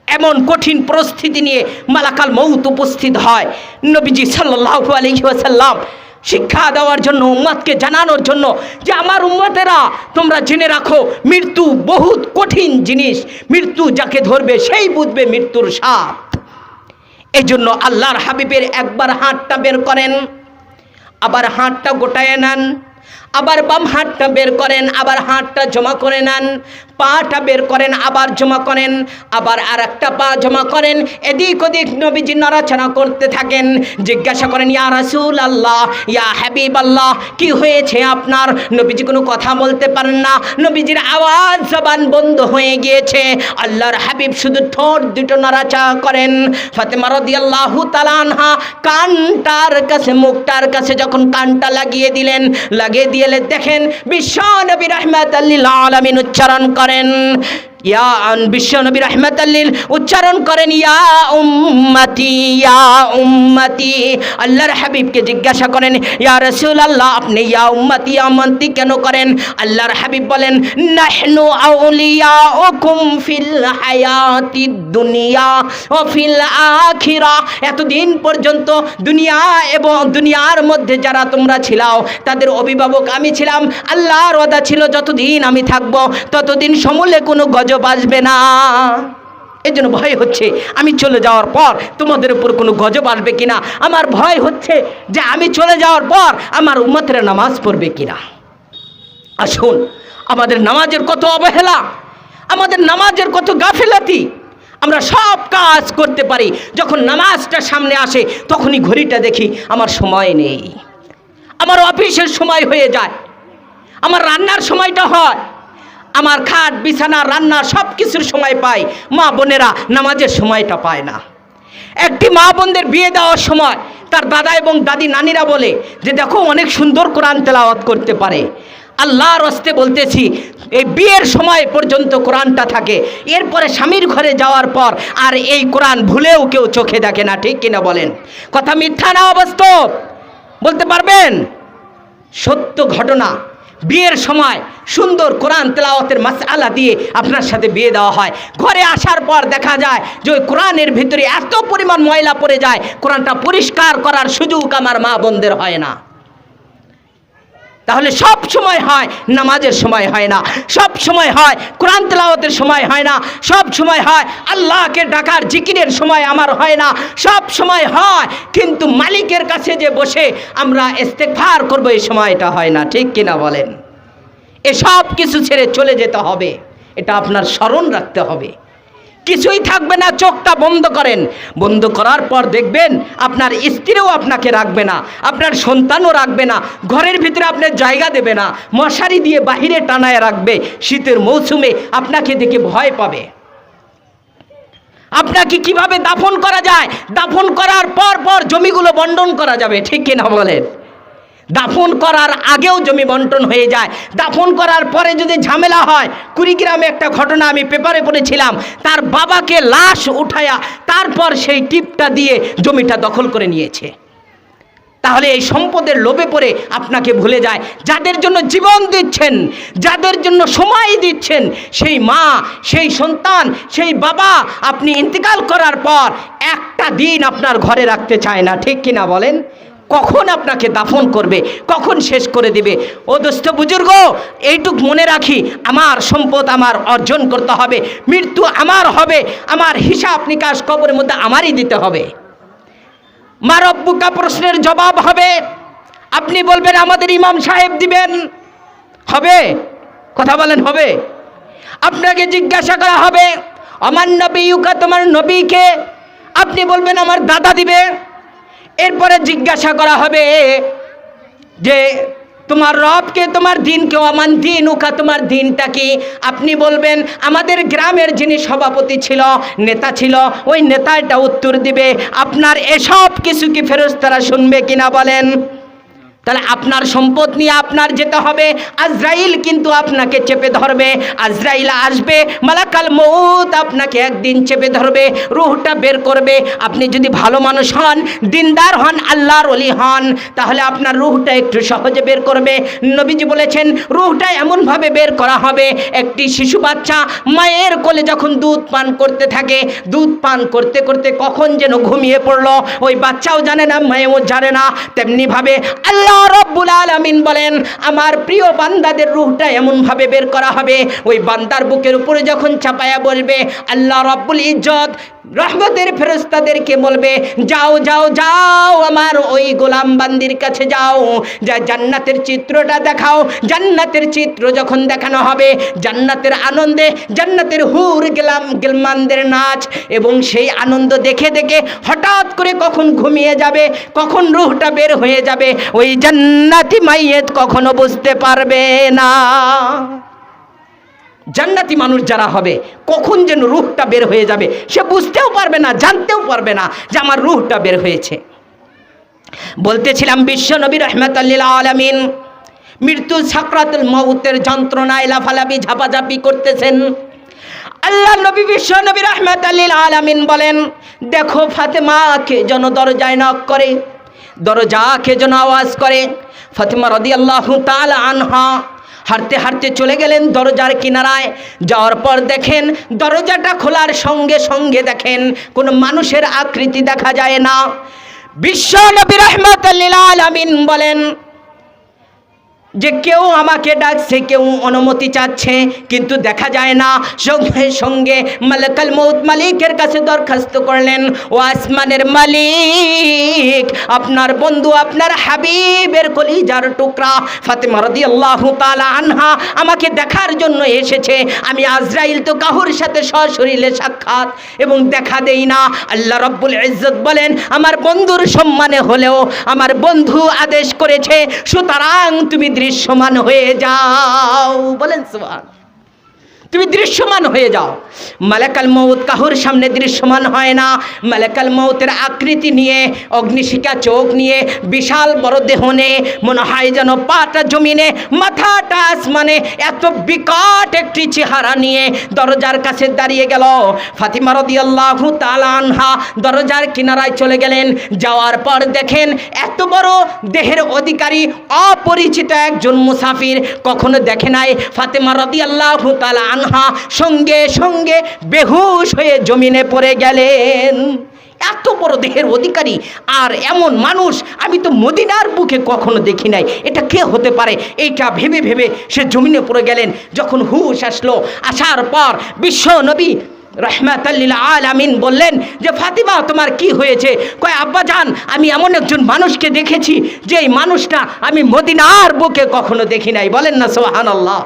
এমন কঠিন পরিস্থিতি নিয়ে মালাকাল মউত উপস্থিত হয়। নবীজি সাল্লাল্লাহু আলাইহি ওয়াসাল্লাম শিক্ষা দেওয়ার জন্য, উম্মতকে জানানোর জন্য যে আমার উম্মতেরা তোমরা জেনে রাখো মৃত্যু বহুত কঠিন জিনিস, মৃত্যু যাকে ধরবে সেই বুঝবে মৃত্যুর স্বাদ। এই জন্য আল্লাহর হাবিবের একবার হাতটা বের করেন, আবার হাতটা গোটায় নেন, আবার বাম হাতটা বের করেন, আবার হাতটা জমা করে নেন, পাটা বের করেন, আবার জমা করেন, আবার আর একটা পা জমা করেন, এদিক ওদিক নবীজি নড়াচড়া করতে থাকেন। জিজ্ঞাসা করেন, ইয়া রাসূলুল্লাহ, ইয়া হাবিবাল্লাহ, কি হয়েছে আপনার? নবীজি কোনো কথা বলতে পারেন না, নবীজির আওয়াজ জবান বন্ধ হয়ে গিয়েছে। আল্লাহর হাবিব শুধু ঠোঁট দুটো নড়াচড়া করেন। ফাতেমা রাদিয়াল্লাহু তাআলা আনহা কানটার কাছে, মুখটার কাছে যখন কানটা লাগিয়ে দিলেন, লাগিয়ে দিয়ে দেখেন বিশ্ব নবী রাহমাতাল লিল আলামিন উচ্চারণ করেন, বিশ্ব নবী রাহমাতাল লিল উচ্চারণ করেন, ইয়া উম্মতি, ইয়া উম্মতি। আল্লাহর হাবিবকে জিজ্ঞাসা করেন, ইয়া রাসূলুল্লাহ, আপনি ইয়া উম্মতি, ইয়া উম্মতি কেন করেন? আল্লাহর হাবিব বলেন, নাহনু আউলিয়াউকুম ফিল হায়াতিদ দুনিয়া ওয়া ফিল আখিরাহ। এতদিন পর্যন্ত দুনিয়া এবং দুনিয়ার মধ্যে যারা তোমরা ছিলাও তাদের অভিভাবক আমি ছিলাম। আল্লাহর ওয়াদা ছিল যতদিন আমি থাকব ততদিন সমূলে কোনো গজব আসবে না। এই জন্য ভয় হচ্ছে আমি চলে যাওয়ার পর তোমাদের উপর কোনো গজব আসবে কিনা। আমার ভয় হচ্ছে যে আমি চলে যাওয়ার পর আমার উম্মতেরা নামাজ পড়বে কিনা। আসুন, আমাদের নামাজের কত অবহেলা, আমাদের নামাজের কত গাফিলাতি। আমরা সব কাজ করতে পারি, যখন নামাজটা সামনে আসে তখনই ঘড়িটা দেখি আমার সময় নেই, আমার অফিসের সময় হয়ে যায়, আমার রান্নার সময়টা হয়, আমার খাট বিছানা রান্না সব কিছুর সময় পাই। মা বোনেরা নামাজের সময়টা পায় না। একটি মা বোনদের বিয়ে দেওয়ার সময় তার দাদা এবং দাদি নানিরা বলে যে দেখো অনেক সুন্দর কোরআন তেলাওয়াত করতে পারে। আল্লাহর হস্তে বলতেছি, এই বিয়ের সময় পর্যন্ত কোরআনটা থাকে, এরপরে স্বামীর ঘরে যাওয়ার পর আর এই কোরআন ভুলেও কেউ চোখে দেখে না। ঠিক কিনা বলেন? কথা মিথ্যা না অবাস্তব? বলতে পারবেন? সত্য ঘটনা। বিয়ের সময় সুন্দর কোরআন তেলাওয়াতের মাসআলা দিয়ে আপনার সাথে বিয়ে দেওয়া হয়, ঘরে আসার পর দেখা যায় যে ওই কোরআনের ভিতরে এত পরিমাণ ময়লা পড়ে যায়, কোরআনটা পরিষ্কার করার সুযোগ আমার মা বোনদের হয় না। তাহলে সব সময় হয়, নামাজের সময় হয় না, সব সময় হয় কোরআন তেলাওয়াতের সময় হয় না, সব সময় হয় আল্লাহকে ডাকার জিকিরের সময় আমার হয় না, সব সময় হয় কিন্তু মালিকের কাছে যে বসে আমরা ইস্তেগফার করব এই সময়টা হয় না। ঠিক কিনা বলেন? এসব কিছু ছেড়ে চলে যেতে হবে, এটা আপনার স্মরণ রাখতে হবে। কিছুই থাকবে না, চোখটা বন্ধ করেন, বন্ধ করার পর দেখবেন আপনার স্ত্রীও আপনাকে রাখবে না, আপনার সন্তানও রাখবে না, ঘরের ভিতরে আপনার জায়গা দেবে না, মশারি দিয়ে বাহিরে টানায় রাখবে। শীতের মৌসুমে আপনাকে দেখে ভয় পাবে। আপনাকে কিভাবে দাফন করা যায়, দাফন করার পর জমিগুলো বন্টন করা যাবে। ঠিক কিনা বলেন? দাফন করার আগেও জমি বন্টন হয়ে যায়, দাফন করার পরে যদি ঝামেলা হয়। কুড়িগ্রামে একটা ঘটনা আমি পেপারে পড়েছিলাম, তার বাবাকে লাশ উঠায়া তারপর সেই টিপটা দিয়ে জমিটা দখল করে নিয়েছে। তাহলে এই সম্পদের লোভে পড়ে আপনাকে ভুলে যায়। যাদের জন্য জীবন দিচ্ছেন, যাদের জন্য সময় দিচ্ছেন, সেই মা, সেই সন্তান, সেই বাবা আপনি ইন্তেকাল করার পর একটা দিন আপনার ঘরে রাখতে চায় না। ঠিক কিনা বলেন? কখন আপনাকে দাফন করবে, কখন শেষ করে দিবে। ও দোস্ত বুজুর্গ, এইটুক মনে রাখি, আমার সম্পদ আমার অর্জন করতে হবে, মৃত্যু আমার হবে, আমার হিসাব নিকাশ কবরের মধ্যে আমারই দিতে হবে। মা রব্বুকা প্রশ্নের জবাব হবে, আপনি বলবেন আমাদের ইমাম সাহেব দিবেন, হবে? কথা বলেন, হবে? আপনাকে জিজ্ঞাসা করা হবে আমার নবীকা, তোমার নবীকে, আপনি বলবেন আমার দাদা দিবে। এরপরে জিজ্ঞাসা করা হবে যে তোমার রবকে, তোমার দিনকে, আমার দিন উকা, তোমার দিনটা কি? আপনি বলবেন আমাদের গ্রামের যিনি সভাপতি ছিল, নেতা ছিল, ওই নেতাটা উত্তর দিবে। আপনার এসব কিছু কি ফেরেশতারা শুনবে কিনা বলেন? তাহলে আপনার সম্পদ নিয়ে আপনার যেতে হবে, আজরাইল কিন্তু আপনাকে চেপে ধরবে, আজরাইল আসবে, মালাকাল মউত আপনাকে একদিন চেপে ধরবে, রূহটা বের করবে। আপনি যদি ভালো মানুষ হন, দিনদার হন, আল্লাহর ওলি হন, তাহলে আপনার রূহটা একটু সহজে বের করবে। নবীজি বলেছেন রূহটা এমনভাবে বের করা হবে, একটি শিশু বাচ্চা মায়ের কোলে যখন দুধ পান করতে থাকে, দুধ পান করতে করতে কখন যেন ঘুমিয়ে পড়লো, ওই বাচ্চাও জানে না, মায়েও জানে না, তেমনিভাবে আল্লাহ রব্বুল আলামিন বলেন আমার প্রিয় বান্দাদের রূহটা এমনভাবে বের করা হবে, ওই বান্দার বুকের উপরে যখন চাপায়া বলবে, আল্লাহ রব্বুল ইজ্জত রহমতের ফেরেশতাদেরকে বলবে যাও যাও যাও আমার ওই গোলাম বান্দির কাছে যাও, যা জান্নাতের চিত্রটা দেখাও। জান্নাতের চিত্র যখন দেখানো হবে, জান্নাতের আনন্দে, জান্নাতের হুর গেলমানদের নাচ, এবং সেই আনন্দ দেখে দেখে হঠাৎ করে কখন ঘুমিয়ে যাবে, কখন রূহটা বের হয়ে যাবে, ওই জান্নাতি মাইয়েত কখনো বুঝতে পারবে না। জান্নাতি মানুষ যারা হবে, কখন যেন রূহটা বের হয়ে যাবে সে বুঝতেও পারবে না, জানতেও পারবে না যে আমার রূহটা বের হয়েছে। বলতেছিলাম বিশ্ব নবী রাহমাতুল লিল আলামিন মৃত্যু সাকরাতুল মউতের যন্ত্রণায় লাফালাফি ঝাপাঝাপি করতেছেন। আল্লাহ নবী বিশ্ব নবী রাহমাতুল লিল আলামিন বলেন দেখো ফাতেমাকে যেন দরজায় নক করে, দরজাকে যেন আওয়াজ করে। ফাতেমা রাদিয়াল্লাহু তাআলা আনহা হাঁটতে হাঁটতে চলে গেলেন দরজার কিনারায়, যাওয়ার পর দেখেন দরজাটা খোলার সঙ্গে সঙ্গে দেখেন কোনো মানুষের আকৃতি দেখা যায় না। বিশ্ব নবী রাহমাতুল লিল আলামিন বলেন যে কেউ আমাকে ডাকছে, কেউ অনুমতি চাচ্ছে, কিন্তু দেখা যায় না। সঙ্গে সঙ্গে মালাকুল মউত মালিকের কাছে দরখাস্ত করলেন, ও আসমানের মালিক, আপনার বন্ধু, আপনার হাবিবের কলিজার টুকরা ফাতেমা রাদিয়াল্লাহু তাআলা আনহা আমাকে দেখার জন্য এসেছে। আমি আজরাইল তো কাহুর সাথে সশরীরে সাক্ষাৎ এবং দেখা দেই না। আল্লাহ রব্বুল ইজ্জত বলেন আমার বন্ধুর সম্মানে হলেও আমার বন্ধু আদেশ করেছে, সুতরাং তুমি দৃশ্যমান হয়ে যাও। বলেন সুবহান, তুমি দৃশ্যমান হয়ে যাও। মালাকুল মউত কাহুর সামনে দৃশ্যমান হয় না। মালাকুল মউতের আকৃতি নিয়ে, অগ্নিশিখা চোখ নিয়ে, বিশাল বড় দেহ নিয়ে, মনে হয় যেন পাটা জমিনে মাথাটা আসমানে, এত বিকট একটি চেহারা নিয়ে দরজার কাছে দাঁড়িয়ে গেল। ফাতিমা রাদিয়াল্লাহু তাআলা আনহা দরজার কিনারায় চলে গেলেন। যাওয়ার পর দেখেন এত বড় দেহের অধিকারী অপরিচিত একজন মুসাফির, কখনো দেখে নাই। ফাতিমা রাদিয়াল্লাহু তাআলা আনহা সঙ্গে সঙ্গে বেহুশ হয়ে জমিনে পড়ে গেলেন। এত বড় দেহের অধিকারী আর এমন মানুষ আমি তো মদিনার বুকে কখনো দেখি নাই, এটা কে হতে পারে, এইটা ভেবে ভেবে সে জমিনে পড়ে গেলেন। যখন হুশ আসলো, আসার পর বিশ্ব নবী রাহমাতুল লিল আলামিন বললেন যে ফাতিমা তোমার কি হয়েছে? কয় আব্বাজান আমি এমন একজন মানুষকে দেখেছি যে এই মানুষটা আমি মদিনার বুকে কখনো দেখি নাই। বলেন না সুবহানাল্লাহ।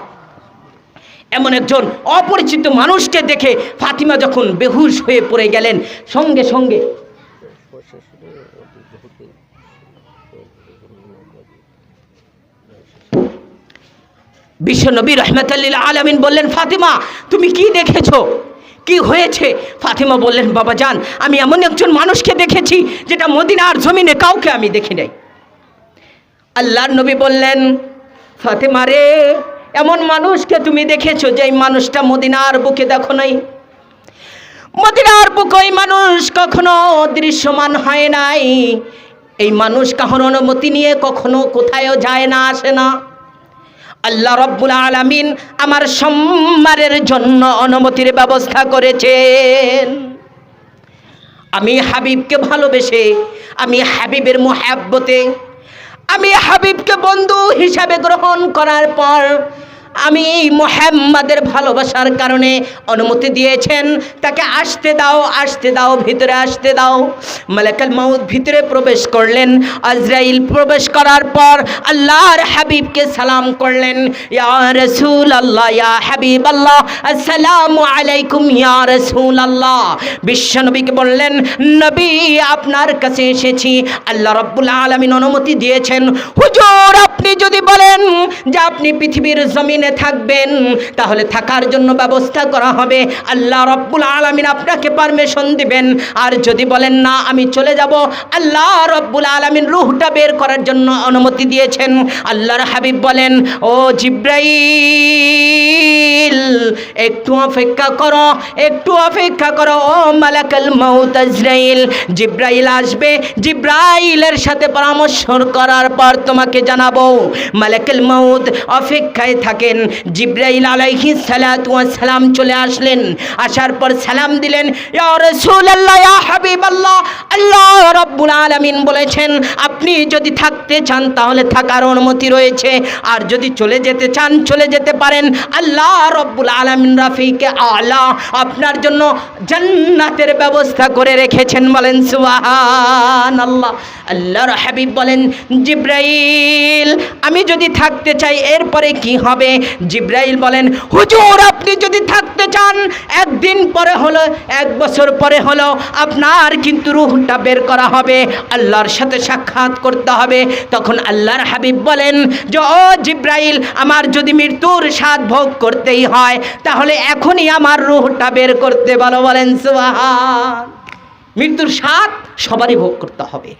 এমন একজন অপরিচিত মানুষকে দেখে ফাতিমা যখন বেহুশ হয়ে পড়ে গেলেন, সঙ্গে সঙ্গে বিশ্ব নবী রাহমাতুল লিল আলামিন বললেন ফাতিমা তুমি কি দেখেছো, কি হয়েছে? ফাতিমা বললেন বাবাজান আমি এমন একজন মানুষকে দেখেছি যেটা মদিনার জমিনে কাউকে আমি দেখি নাই। আল্লাহর নবী বললেন ফাতিমা রে, এমন মানুষকে তুমি দেখেছো যে এই মানুষটা মদিনার বুকে দেখো নাই। মদিনার বুকে ওই মানুষ কখনো দৃশ্যমান হয় নাই। এই মানুষ কারোর অনুমতি নিয়ে কখনো কোথায়ও যায় না, আসে না। আল্লাহ রব্বুল আলামিন আমার সম্মানের জন্য অনুমতির ব্যবস্থা করেছেন। আমি হাবিবকে ভালোবেসে, আমি হাবিবের মুহাব্বতে, আমি হাবিবকে বন্ধু হিসাবে গ্রহণ করার পর আমি মুহাম্মাদের ভালোবাসার কারণে অনুমতি দিয়েছেন তাকে আসতে দাও, আসতে দাও, ভিতরে আসতে দাও। মালাকুল মউত ভিতরে প্রবেশ করলেন। আজরাইল প্রবেশ করার পর আল্লাহর হাবিবকে সালাম করলেন, ইয়া রাসূলুল্লাহ, ইয়া হাবিবাল্লাহ, আসসালামু আলাইকুম ইয়া রাসূলুল্লাহ। বিশ্বনবীকে বললেন নবী আপনার কাছে এসেছি, আল্লাহ রাব্বুল আলামিন অনুমতি দিয়েছেন। হুজুর আপনি যদি বলেন যে আপনি পৃথিবীর জমিন জমিনে থাকবেন, তাহলে থাকার জন্য ব্যবস্থা করা হবে, আল্লাহ রাব্বুল আলামিন আপনাকে পারমিশন দিবেন। আর যদি বলেন না আমি চলে যাব, আল্লাহ রাব্বুল আলামিন রূহটা বের করার জন্য অনুমতি দিয়েছেন। আল্লাহর হাবিব বলেন, ও জিব্রাইল একটু অপেক্ষা করো, একটু অপেক্ষা করো ও মালাকুল মাউত আজরাইল। জিব্রাইল আসবে, জিব্রাইলের সাথে পরামর্শ করার পর তোমাকে জানাবো। মালাকুল মাউত অপেক্ষায় থাকেন। জিব্রাইল আলাইহিস সালাতু ওয়াস সালাম চলে আসলেন, আসার পর সালাম দিলেন, ইয়া রাসূলুল্লাহ ইয়া হাবিবাল্লাহ, আল্লাহ রাব্বুল আলামিন বলেছেন আপনি যদি থাকতে চান তাহলে থাকার অনুমতি রয়েছে, আর যদি চলে যেতে চান চলে যেতে পারেন। আল্লাহ রাব্বুল আলামিন রাফিকে আলা আপনার জন্য জান্নাতের ব্যবস্থা করে রেখেছেন। বলেন সুবহানাল্লাহ। আল্লাহর হাবিব বলেন, জিব্রাইল আমি যদি থাকতে চাই এরপরে কি হবে? জিব্রাইল বলেন, হুজুর আপনি যদি থাকতে চান একদিন পরে হলো, এক বছর পরে হলো আপনার কিন্তু রূহটা বের করা হবে, আল্লাহর সাথে সাক্ষাৎ করতে হবে। তখন আল্লাহর হাবিব বলেন যে ও জিব্রাইল আমার যদি মৃত্যুর স্বাদ ভোগ করতেই হয় তাহলে এখনই আমার রূহটা বের করতে বলো। বলেন সুবহান। মৃত্যুর স্বাদ সবারই ভোগ করতে হবে।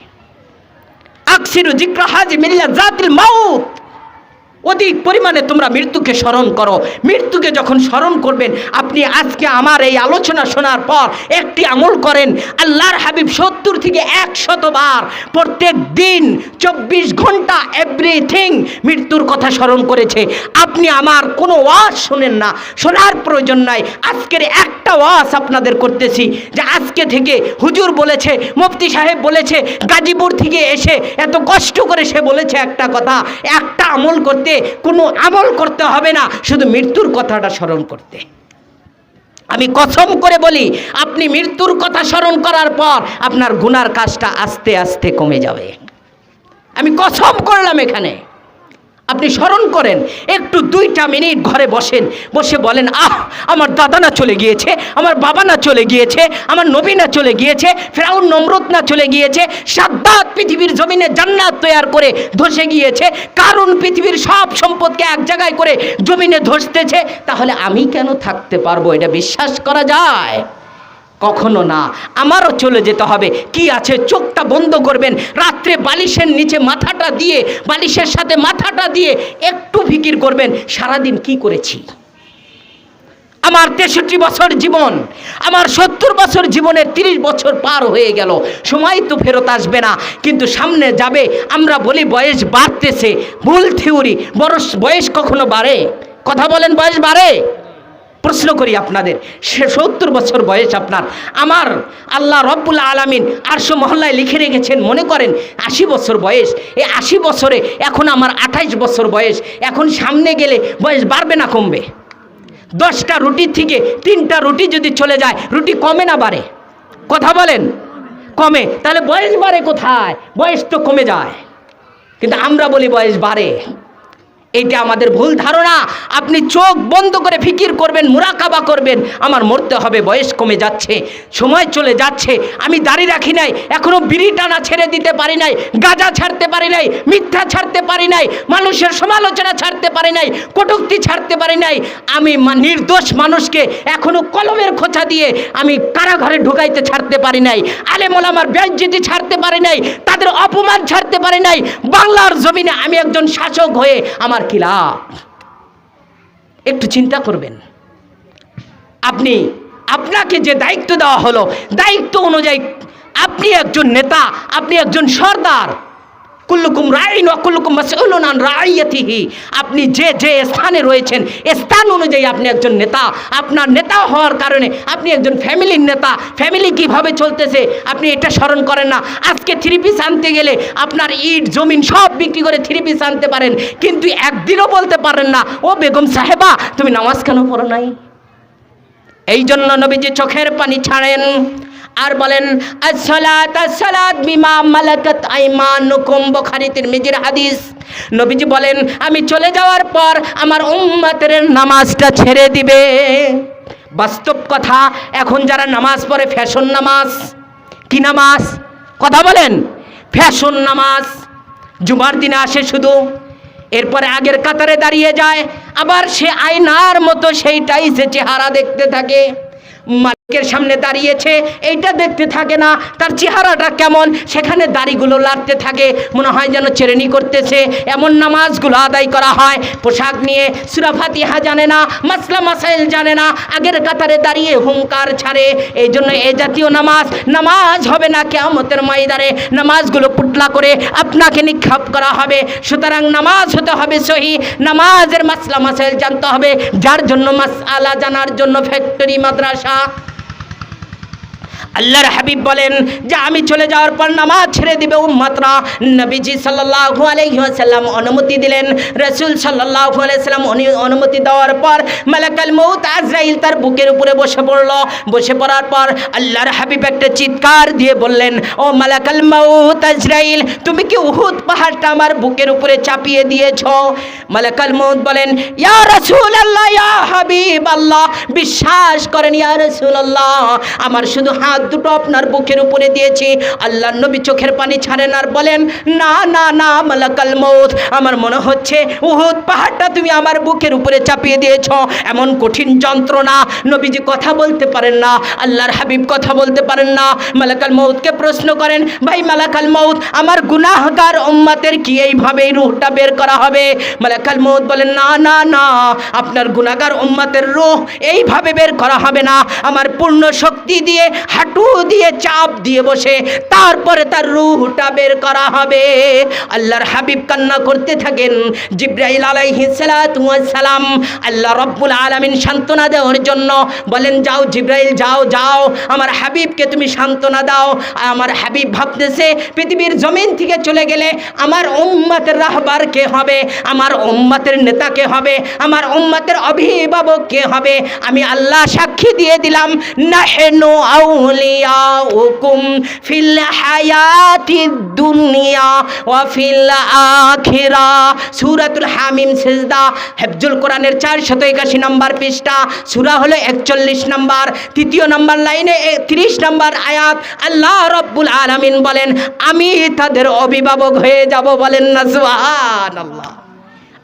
আকসিরু যিকরা হাজি মিল্লা জাতিল মাউত, অধিক পরিমাণে তোমরা মৃত্যুকে স্মরণ করো। মৃত্যুকে যখন স্মরণ করবেন, আপনি আজকে আমার এই আলোচনা শোনার পর একটি আমল করেন। আল্লাহর হাবিব 70 থেকে 100 বার প্রত্যেক দিন 24 ঘন্টা এভরিথিং মৃত্যুর কথা স্মরণ করেছে। আপনি আমার কোনো ওয়াজ শোনেন না, শোনার প্রয়োজন নাই। আজকের একটা ওয়াজ আপনাদের করতেছি যে আজকে থেকে হুজুর বলেছে, মুফতি সাহেব বলেছে, গাজীপুর থেকে এসে এত কষ্ট করে সে বলেছে একটা কথা, একটা আমল করতে, কোনো আমল করতে হবে না, শুধু মৃত্যুর কথাটা স্মরণ করতে। আমি কসম করে বলি আপনি মৃত্যুর কথা স্মরণ করার পর আপনার গুনার কাজটা আস্তে আস্তে কমে যাবে। আমি কসম করলাম এখানে। আপনি স্মরণ করেন, একটু 2টা মিনিট ঘরে বসেন, বসে বলেন আহ আমার দাদা না চলে গিয়েছে, আমার বাবা না চলে গিয়েছে, আমার নবী না চলে গিয়েছে, ফেরাউন নমরুদ না চলে গিয়েছে, সাদ্দাত পৃথিবীর জমিনে জান্নাত তৈরি করে ধসে গিয়েছে, কারণ পৃথিবীর সব সম্পদকে এক জায়গায় করে জমিনে ধসতেছে, তাহলে আমি কেন থাকতে পারবো? এটা বিশ্বাস করা যায়? কখনো না। আমারও চলে যেতে হবে। কি আছে, চোখটা বন্ধ করবেন, রাত্রে বালিশের নিচে মাথাটা দিয়ে, বালিশের সাথে মাথাটা দিয়ে একটু ফিকির করবেন সারাদিন কি করেছি। আমার 63 বছর জীবন, আমার 70 বছর জীবনের 30 বছর পার হয়ে গেল। সময় তো ফেরত আসবে না, কিন্তু সামনে যাবে। আমরা বলি বয়স বাড়তেছে, ভুল থিওরি। বয়স কখনো বাড়ে? কথা বলেন, বয়স বাড়ে? প্রশ্ন করি আপনাদের, 70 বছর বয়স আপনার, আমার আল্লাহ রব্বুল আলামিন আরশ মহল্লায় লিখে রেখেছেন মনে করেন 80 বছর বয়স। এই 80 বছরে এখন আমার 28 বছর বয়স। এখন সামনে গেলে বয়স বাড়বে না কমবে? 10টা রুটি থেকে 3টা রুটি যদি চলে যায়, রুটি কমে না বাড়ে? কথা বলেন, কমে। তাহলে বয়স বাড়ে কোথায়? বয়স তো কমে যায়, কিন্তু আমরা বলি বয়স বাড়ে। এইটা আমাদের ভুল ধারণা। আপনি চোখ বন্ধ করে ফিকির করবেন, মুরাকাবা করবেন, আমার মরতে হবে, বয়স কমে যাচ্ছে, সময় চলে যাচ্ছে, আমি দাড়ি রাখি নাই, এখনো বিড়ি টানা ছেড়ে দিতে পারি নাই, গাঁজা ছাড়তে পারি নাই, মিথ্যা ছাড়তে পারি নাই, মানুষের সমালোচনা ছাড়তে পারি নাই, কটূক্তি ছাড়তে পারি নাই, আমি নির্দোষ মানুষকে এখনো কলমের খোঁচা দিয়ে আমি কারাগারে ঢুকাইতে ছাড়তে পারি নাই, আলেম ওলামার বেইজ্জতি ছাড়তে পারি নাই, তাদের অপমান ছাড়তে পারি নাই। বাংলার জমিনে আমি একজন শাসক হয়ে আমার কি লাভ? একটু চিন্তা করবেন। আপনাকে যে দায়িত্ব দেওয়া হলো, দায়িত্ব অনুযায়ী আপনি একজন নেতা, আপনি একজন সর্দার। কুল্লুকুম রাইন ওয়া কুল্লুকুম মাসউলুন আন রাইয়াতিহি। আপনি যে যে স্থানে রয়েছেন, স্থান অনুযায়ী আপনি একজন নেতা। আপনার নেতা হওয়ার কারণে আপনি একজন ফ্যামিলির নেতা। ফ্যামিলি কিভাবে চলতেছে আপনি এটা স্মরণ করেন না। আজকে 3 পিস আনতে গেলে আপনার ইট জমিন সব বিক্রি করে 3 পিস আনতে পারেন, কিন্তু একদিনও বলতে পারেন না ও বেগম সাহেবা তুমি নামাজ কেন পড়ো নাই? এই জন্য নবীজি চোখের পানি ছাড়েন আর বলেন আসসালাত আসসালাত বিমা মালাকাত আইমানুকুম। বুখারী তিরমিজির হাদিস। নবীজি বলেন আমি চলে যাওয়ার পর আমার উম্মতের নামাজটা ছেড়ে দিবে। বাস্তব কথা, এখন যারা নামাজ পড়ে ফ্যাশন নামাজ। কি নামাজ? কথা বলেন, ফ্যাশন নামাজ। জুমার দিনে আসে শুধু, এরপরে আগের কাতারে দাঁড়িয়ে যায়, আবার সে আয়নার মতো সেইটাই সে চেহারা দেখতে থাকে। মালিকের সামনে দাঁড়িয়েছে, এইটা দেখতে থাকে না তার চেহারাটা কেমন, সেখানে দাড়িগুলো লাড়তে থাকে, মনে হয় যেন চেরেনি করতেছে। এমন নামাজগুলো আদায় করা হয়, পোশাক নিয়ে সূরা ফাতিহা জানে না, মাসলা মাসাইল জানে না, আগের কাতারে দাঁড়িয়ে হুঙ্কার ছাড়ে। এই জন্য এ জাতীয় নামাজ হবে না কিয়ামতের ময়দানে। নামাজগুলো পুটলা করে আপনাকে নিক্ষেপ করা হবে। সুতরাং নামাজ হতে হবে সহি, নামাজের মাসলা মাসাইল জানতে হবে, যার জন্য মাসআলা জানার জন্য ফ্যাক্টরি মাদ্রাসা। আল্লাহর হাবিব বলেন যে আমি চলে যাওয়ার পর নামাজ ছেড়ে দিবে উম্মতরা। নবীজি সাল্লাল্লাহু আলাইহি ওয়াসাল্লাম অনুমতি দিলেন। রাসূল সাল্লাল্লাহু আলাইহি ওয়াসাল্লাম অনুমতি দেওয়ার পর মালাকুল মউত আজরাইল তার বুকের উপরে বসে পড়ল। বসে পড়ার পর আল্লাহর হাবিব একটা চিৎকার দিয়ে বললেন, ও মালাকুল মউত আজরাইল, তুমি কি উহুদ পাহাড়টা আমার বুকের উপরে চাপিয়ে দিয়েছো? মালাকুল মউত বলেন, ইয়া রাসূলুল্লাহ, ইয়া হাবিবাল্লাহ, বিশ্বাস করেন ইয়া রাসূলুল্লাহ, আমার শুধু হাত দুটো আপনার বুকের উপরে দিয়েছি। আল্লাহর নবী চোখের পানি ছাড়েন আর বলেন, না না না মালাকুল মউত, আমার মনে হচ্ছে উহুদ পাহাড়টা তুমি আমার বুকের উপরে চাপিয়ে দিয়েছো। এমন কঠিন যন্ত্রণা। নবীজি কথা বলতে পারেন না, আল্লাহর হাবিব কথা বলতে পারেন না। মালাকুল মউতকে প্রশ্ন করেন, ভাই মালাকুল মউত, আমার গুনাহগার উম্মতের কি এইভাবেই রূহটা বের করা হবে? মালাকুল মউত বলেন, না না না, আপনার গুনাহগার উম্মতের রূহ এইভাবে বের করা হবে না। আমার পূর্ণ শক্তি দিয়ে হাঁটু দিয়ে চাপ দিয়ে বসে তারপরে তার রূহটা বের করা হবে। আল্লাহর হাবিব কান্না করতে থাকেন। জিবরাইল আলাইহিস সালাতু ওয়াস সালাম আল্লাহ রাব্বুল আলামিন সান্ত্বনা দেওয়ার জন্য বলেন, যাও জিবরাইল, যাও যাও, আমার হাবিবকে তুমি সান্ত্বনা দাও। আমার হাবিব ভাবতেছে পৃথিবীর জমিন থেকে চলে গেলে আমার উম্মতের রাহবার কে হবে, আমার উম্মতের নেতা কে হবে, আমার উম্মতের অভিভাবক কে হবে? আমি আল্লাহ সাক্ষী দিয়ে দিলাম, নাহনু আউলিয়াউকুম ফিল হায়াতিদ দুনিয়া ওয়া ফিল আখিরা। সূরাতুল হামিম সিজদা, হিফজুল কোরআনের 481 নম্বর পৃষ্ঠা, সূরা হলো 41 নম্বর, 3 নম্বর লাইনে 30 নম্বর আয়াত। আল্লাহ রাব্বুল আলামিন বলেন, আমি তাদের অভিভাবক হয়ে যাব। বলেন না সুবহানাল্লাহ।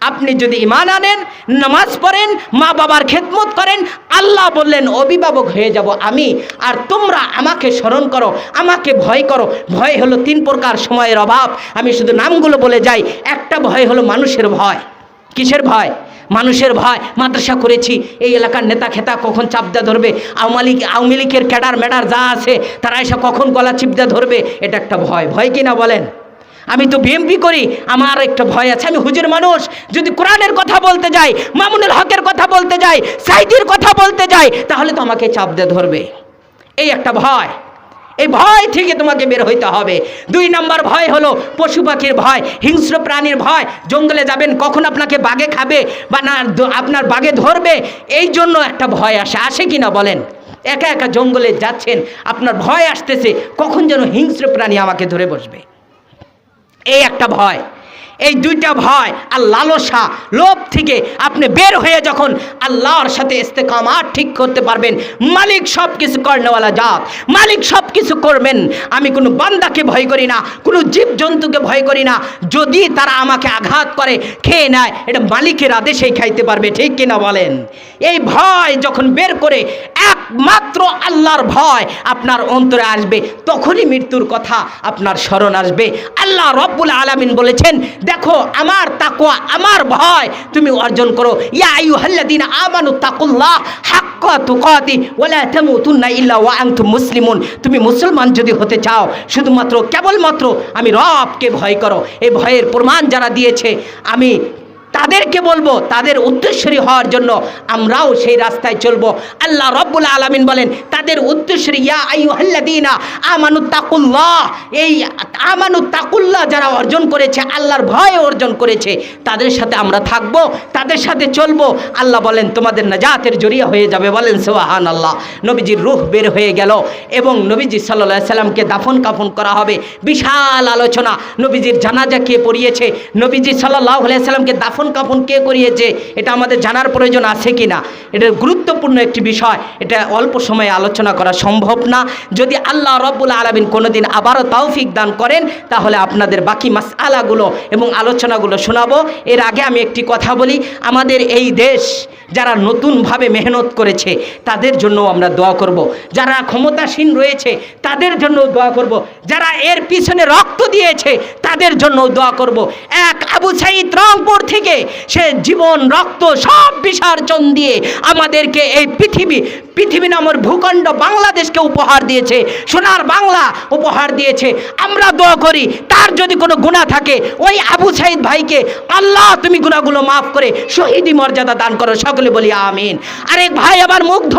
আপনি যদি ঈমান আনেন, নামাজ পড়েন, মা বাবার খেদমত করেন, আল্লাহ বললেন অভিভাবক হয়ে যাব আমি। আর তোমরা আমাকে স্মরণ করো, আমাকে ভয় করো। ভয় হলো 3 প্রকার, সময়ের অভাব, আমি শুধু নামগুলো বলে যাই। একটা ভয় হলো মানুষের ভয়। কিসের ভয়? মানুষের ভয়। মাদ্রাসা করেছি, এই এলাকার নেতা খেতা কখন চাপদা ধরবে, আওয়ামী লীগের ক্যাডার ম্যাডার যা আছে তারা এসে কখন গলা চিপদা ধরবে, এটা একটা ভয়। ভয় কিনা বলেন? আমি তো বিএমপি করি, আমার একটা ভয় আছে। আমি হুজুর মানুষ, যদি কোরআনের কথা বলতে যাই, মামুনুল হকের কথা বলতে যাই, সাইদির কথা বলতে যাই, তাহলে তো আমাকে চাপ দিয়ে ধরবে। এই একটা ভয়। এই ভয় থেকে তোমাকে বের হইতে হবে। 2 নম্বর ভয় হলো পশু পাখির ভয়, হিংস্র প্রাণীর ভয়। জঙ্গলে যাবেন, কখন আপনাকে বাঘে খাবে বা না আপনার বাঘে ধরবে, এই জন্য একটা ভয় আসে কিনা বলেন? একা একা জঙ্গলে যাচ্ছেন, আপনার ভয় আসতেছে কখন যেন হিংস্র প্রাণী আমাকে ধরে বসবে, এই একটা ভয়। এই 2টা ভয় আর লালসা, লোভ থেকে আপনি বের হয়ে যখন আল্লাহর সাথে ইস্তেকামাত ঠিক করতে পারবেন, মালিক সব কিছু কর্নেওয়ালা জাত, মালিক সব কিছু করবেন। আমি কোনো বান্দাকে ভয় করি না, কোনো জীবজন্তুকে ভয় করি না। যদি তারা আমাকে আঘাত করে, খেয়ে নেয়, এটা মালিকের আদেশেই খাইতে পারবে। ঠিক কিনা বলেন? এই ভয় যখন বের করে একমাত্র আল্লাহর ভয় আপনার অন্তরে আসবে, তখনই মৃত্যুর কথা আপনার স্মরণ আসবে। আল্লাহ রব্বুল আলামিন বলেছেন, দেখো আমার তাকওয়া, আমার ভয় তুমি অর্জন করো। ইয়া আইয়ুহাল্লাযীনা আমানু তাকুল্লাহ হাক্কা তুকাতি ওয়া লা তামুতুন্না ইল্লা ওয়া আনতুম মুসলিমুন। তুমি মুসলমান যদি হতে চাও, শুধুমাত্র কেবলমাত্র আমি রবকে ভয় করো। এই ভয়ের প্রমাণ যারা দিয়েছে, আমি তাদেরকে বলবো তাদের উদ্দেশ্যরী হওয়ার জন্য আমরাও সেই রাস্তায় চলবো। আল্লাহ রব্বুল আলামিন বলেন তাদের উদ্দেশ্যরী, ইয়া আইয়ুহাল্লাযীনা আমানু তাকুল্লাহ, এই আমানু তাকুল্লাহ যারা অর্জন করেছে, আল্লাহর ভয় অর্জন করেছে, তাদের সাথে আমরা থাকবো, তাদের সাথে চলবো। আল্লাহ বলেন তোমাদের নাজাতের জরিয়া হয়ে যাবে। বলেন সুবহানাল্লাহ। নবীজির রূহ বের হয়ে গেল এবং নবীজি সাল্লাল্লাহু আলাইহি সাল্লামকে দাফন কাফন করা হবে। বিশাল আলোচনা। নবীজির জানাজা কে পড়িয়েছে, নবীজি সাল্লাল্লাহু আলাইহি সাল্লামকে দাফন কাফন কে করিয়েছে এটা আমাদের জানার প্রয়োজন আছে কি না? এটা গুরুত্বপূর্ণ একটি বিষয়, এটা অল্প সময়ে আলোচনা করা সম্ভব না। যদি আল্লাহ রব্বুল আলামিন কোনোদিন আবারও তৌফিক দান করেন তাহলে আপনাদের বাকি মাসআলাগুলো এবং আলোচনাগুলো শোনাবো। এর আগে আমি একটি কথা বলি, আমাদের এই দেশ যারা নতুনভাবে মেহনত করেছে তাদের জন্য আমরা দোয়া করব, যারা ক্ষমতাসীন রয়েছে তাদের জন্য দোয়া করব, যারা এর পিছনে রক্ত দিয়েছে তাদের জন্য দোয়া করব। এক আবু সাঈদ রংপুর থেকে সে জীবন রক্ত সব বিসর্জন দিয়ে আমাদেরকে এই পৃথিবী নামের ভূখণ্ড বাংলাদেশকে উপহার দিয়েছে, সোনার বাংলা উপহার দিয়েছে। আমরা দোয়া করি তার যদি কোনো গুনাহ থাকে ওই আবু সাঈদ ভাইকে আল্লাহ তুমি গুনাহগুলো মাফ করে শহীদি মর্যাদা দান করো, সকলে বলি আমিন। আরেক ভাই আবার মুগ্ধ,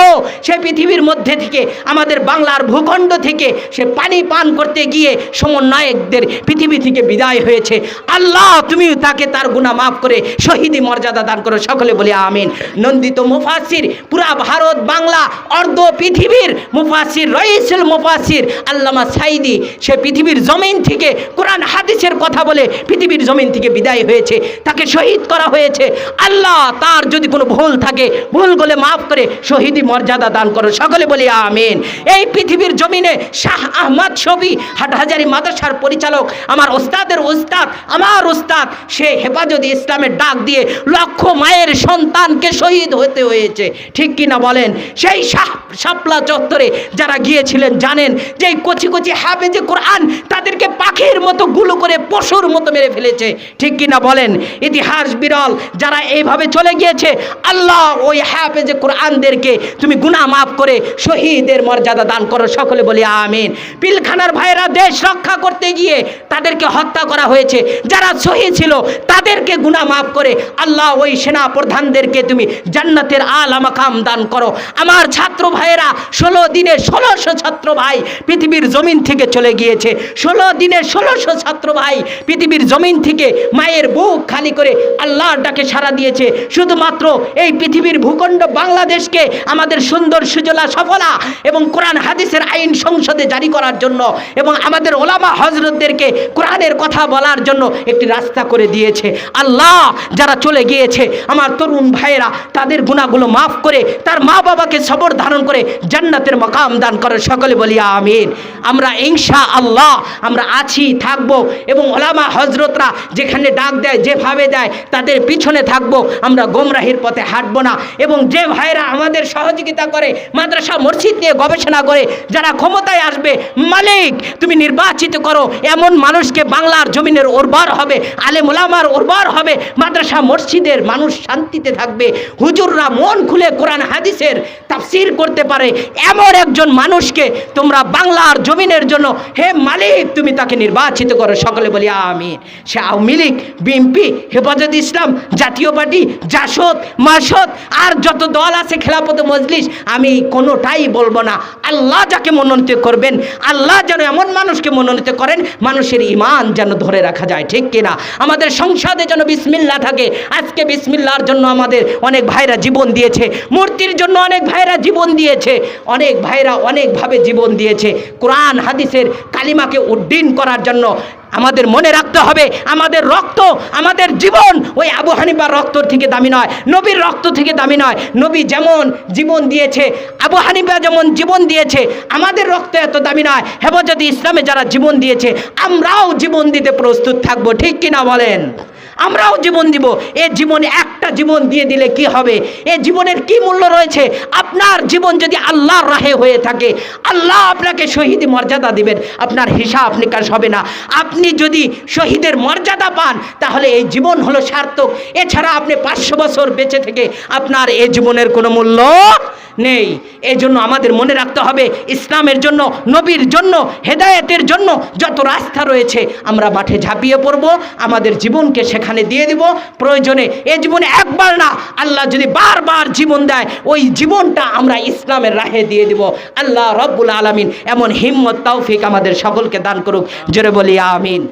সে পৃথিবীর মধ্যে থেকে আমাদের বাংলার ভূখণ্ড থেকে সে পানি পান করতে গিয়ে সমন্বয়কদের পৃথিবী থেকে বিদায় হয়েছে, আল্লাহ তুমি তাকে তার গুনাহ মাফ করে শহীদি মর্যাদা দান করো, সকলে বলি আমিন। নন্দিত মুফাসসির, পুরা ভারত বাংলা অর্ধ পৃথিবীর মুফাসসির, রইসুল মুফাসসির আল্লামা সাঈদী, সে পৃথিবীর জমিন থেকে কোরআন হাদিসের কথা বলে পৃথিবীর জমিন থেকে বিদায় হয়েছে, তাকে শহীদ করা হয়েছে। আল্লাহ তার যদি কোনো ভুল থাকে ভুলগুলো মাফ করে শহীদি মর্যাদা দান করো, সকলে বলি আমিন। এই পৃথিবীর জমিনে শাহ আহমদ শফী হাটহাজারী মাদ্রাসার পরিচালক, আমার ওস্তাদের ওস্তাদ, আমার ওস্তাদ, সে হেফাজতে ইসলামের ডাক দিয়ে লক্ষ মায়ের সন্তানকে শহীদ হতে হয়েছে, ঠিক কিনা বলেন? সেই শাপলা চত্বরে যারা গিয়েছিলেন জানেন যে কচি কচি হাফেজে কোরআন তাদেরকে পাখির মতো গুলো করে পশুর মতো মেরে ফেলেছে, ঠিক কিনা বলেন? ইতিহাস বিরল যারা এইভাবে চলে গিয়েছে, আল্লাহ ওই হাফেজে কোরআনদেরকে তুমি গুনাহ মাফ করে শহীদের মর্যাদা দান করো, সকলে বলি আমিন। পিলখানার ভাইরা দেশ রক্ষা করতে গিয়ে তাদেরকে হত্যা করা হয়েছে, যারা শহীদ ছিল তাদেরকে গুনাহ মাফ করে আল্লাহ ওই সেনা প্রধানদেরকে তুমি জান্নাতের আলা মাকাম দান করো। আমার ছাত্র ভাইয়েরা 16 দিনে 1600 ছাত্র ভাই পৃথিবীর জমিন থেকে চলে গিয়েছে, 16 দিনে 1600 ছাত্র ভাই পৃথিবীর জমিন থেকে মায়ের বুক খালি করে আল্লাহর ডাকে সাড়া দিয়েছে, শুধুমাত্র এই পৃথিবীর ভূখণ্ড বাংলাদেশকে আমাদের সুন্দর সুজলা সফলা এবং কোরআন হাদিসের আইন সংসদে জারি করার জন্য এবং আমাদের ওলামা হযরতদেরকে কোরআনের কথা বলার জন্য একটি রাস্তা করে দিয়েছে। আল্লাহ যারা চলে গিয়েছে আমার তরুণ ভাইয়েরা তাদের গুনাহগুলো মাফ করে তার মা বাবাকে সবর ধারণ করে জান্নাতের মাকাম দান করে, সকলে বলি আমিন। আমরা ইনশাআল্লাহ আমরা আছি, থাকবো এবং ওলামা হযরতরা যেখানে ডাক দেয় যেভাবে দেয় তাদের পিছনে থাকবো, আমরা গোমরাহির পথে হাঁটবো না। এবং যে ভাইরা আমাদের সহযোগিতা করে মাদ্রাসা মসজিদ নিয়ে গবেষণা করে যারা ক্ষমতায় আসবে, মালিক তুমি নির্বাচিত করো এমন মানুষকে, বাংলার জমিনের উর্বর হবে, আলেম ওলামার উর্বর হবে, মাদ্রাসা মসজিদের মানুষ শান্তিতে থাকবে, হুজুররা মন খুলে কোরআন হাদিসের তাফসীর করতে পারে এমন একজন মানুষকে তোমরা বাংলার জমিনের জন্য হে মালিক তুমি তাকে নির্বাচিত করো, সকলে বলি আমিন। সে আওয়ামী লীগ, বিএনপি, হেফাজতে ইসলাম, জাতীয় পার্টি, জাসদ, মাসদ আর যত দল আছে, খেলাফত মজলিস, আমি কোনোটাই বলবো না। আল্লাহ যাকে মনোনীত করবেন, আল্লাহ যেন এমন মানুষকে মনোনীত করেন মানুষের ঈমান যেন ধরে রাখা যায়, ঠিক কিনা? আমাদের সংসদে যেন বিসমিল্লাহ থাকে। আজকে বিসমিল্লাহর জন্য আমাদের অনেক ভাইরা জীবন দিয়েছে, মূর্তির জন্য অনেক ভাইরা জীবন দিয়েছে, অনেক ভাইরা অনেকভাবে জীবন দিয়েছে কোরআন হাদিসের কালিমাকে উড্ডীন করার জন্য। আমাদের মনে রাখতে হবে আমাদের রক্ত, আমাদের জীবন ওই আবু হানিফার রক্ত থেকে দামি নয়, নবীর রক্ত থেকে দামি নয়। নবী যেমন জীবন দিয়েছে, আবু হানিফা যেমন জীবন দিয়েছে, আমাদের রক্ত এত দামি নয়। হেফাজতে ইসলামে যারা জীবন দিয়েছে আমরাও জীবন দিতে প্রস্তুত থাকবো, ঠিক কিনা বলেন? আমরাও জীবন দিব। এ জীবনে একটা জীবন দিয়ে দিলে কি হবে? এ জীবনের কি মূল্য রয়েছে? আপনার জীবন যদি আল্লাহর রাহে হয়ে থাকে আল্লাহ আপনাকে শহীদ মর্যাদা দিবেন, আপনার হিসাব নিকাশ হবে না। আপনি যদি শহীদের মর্যাদা পান তাহলে এই জীবন হলো সার্থক। এছাড়া আপনি 500 বছর বেঁচে থেকে আপনার এই জীবনের কোনো মূল্য নেই। এই জন্য আমাদের মনে রাখতে হবে ইসলামের জন্য, নবীর জন্য, হেদায়েতের জন্য যত রাস্তা রয়েছে আমরা মাঠে ঝাঁপিয়ে পড়ব, আমাদের জীবনকে সেখানে দিয়ে দিব। প্রয়োজনে এই জীবনে একবার না, আল্লাহ যদি বারবার জীবন দেয় ওই জীবনটা আমরা ইসলামের রাহে দিয়ে দিব। আল্লাহ রব্বুল আলামিন এমন হিম্মত তৌফিক আমাদের সকলকে দান করুক, জোরে বলি আমিন।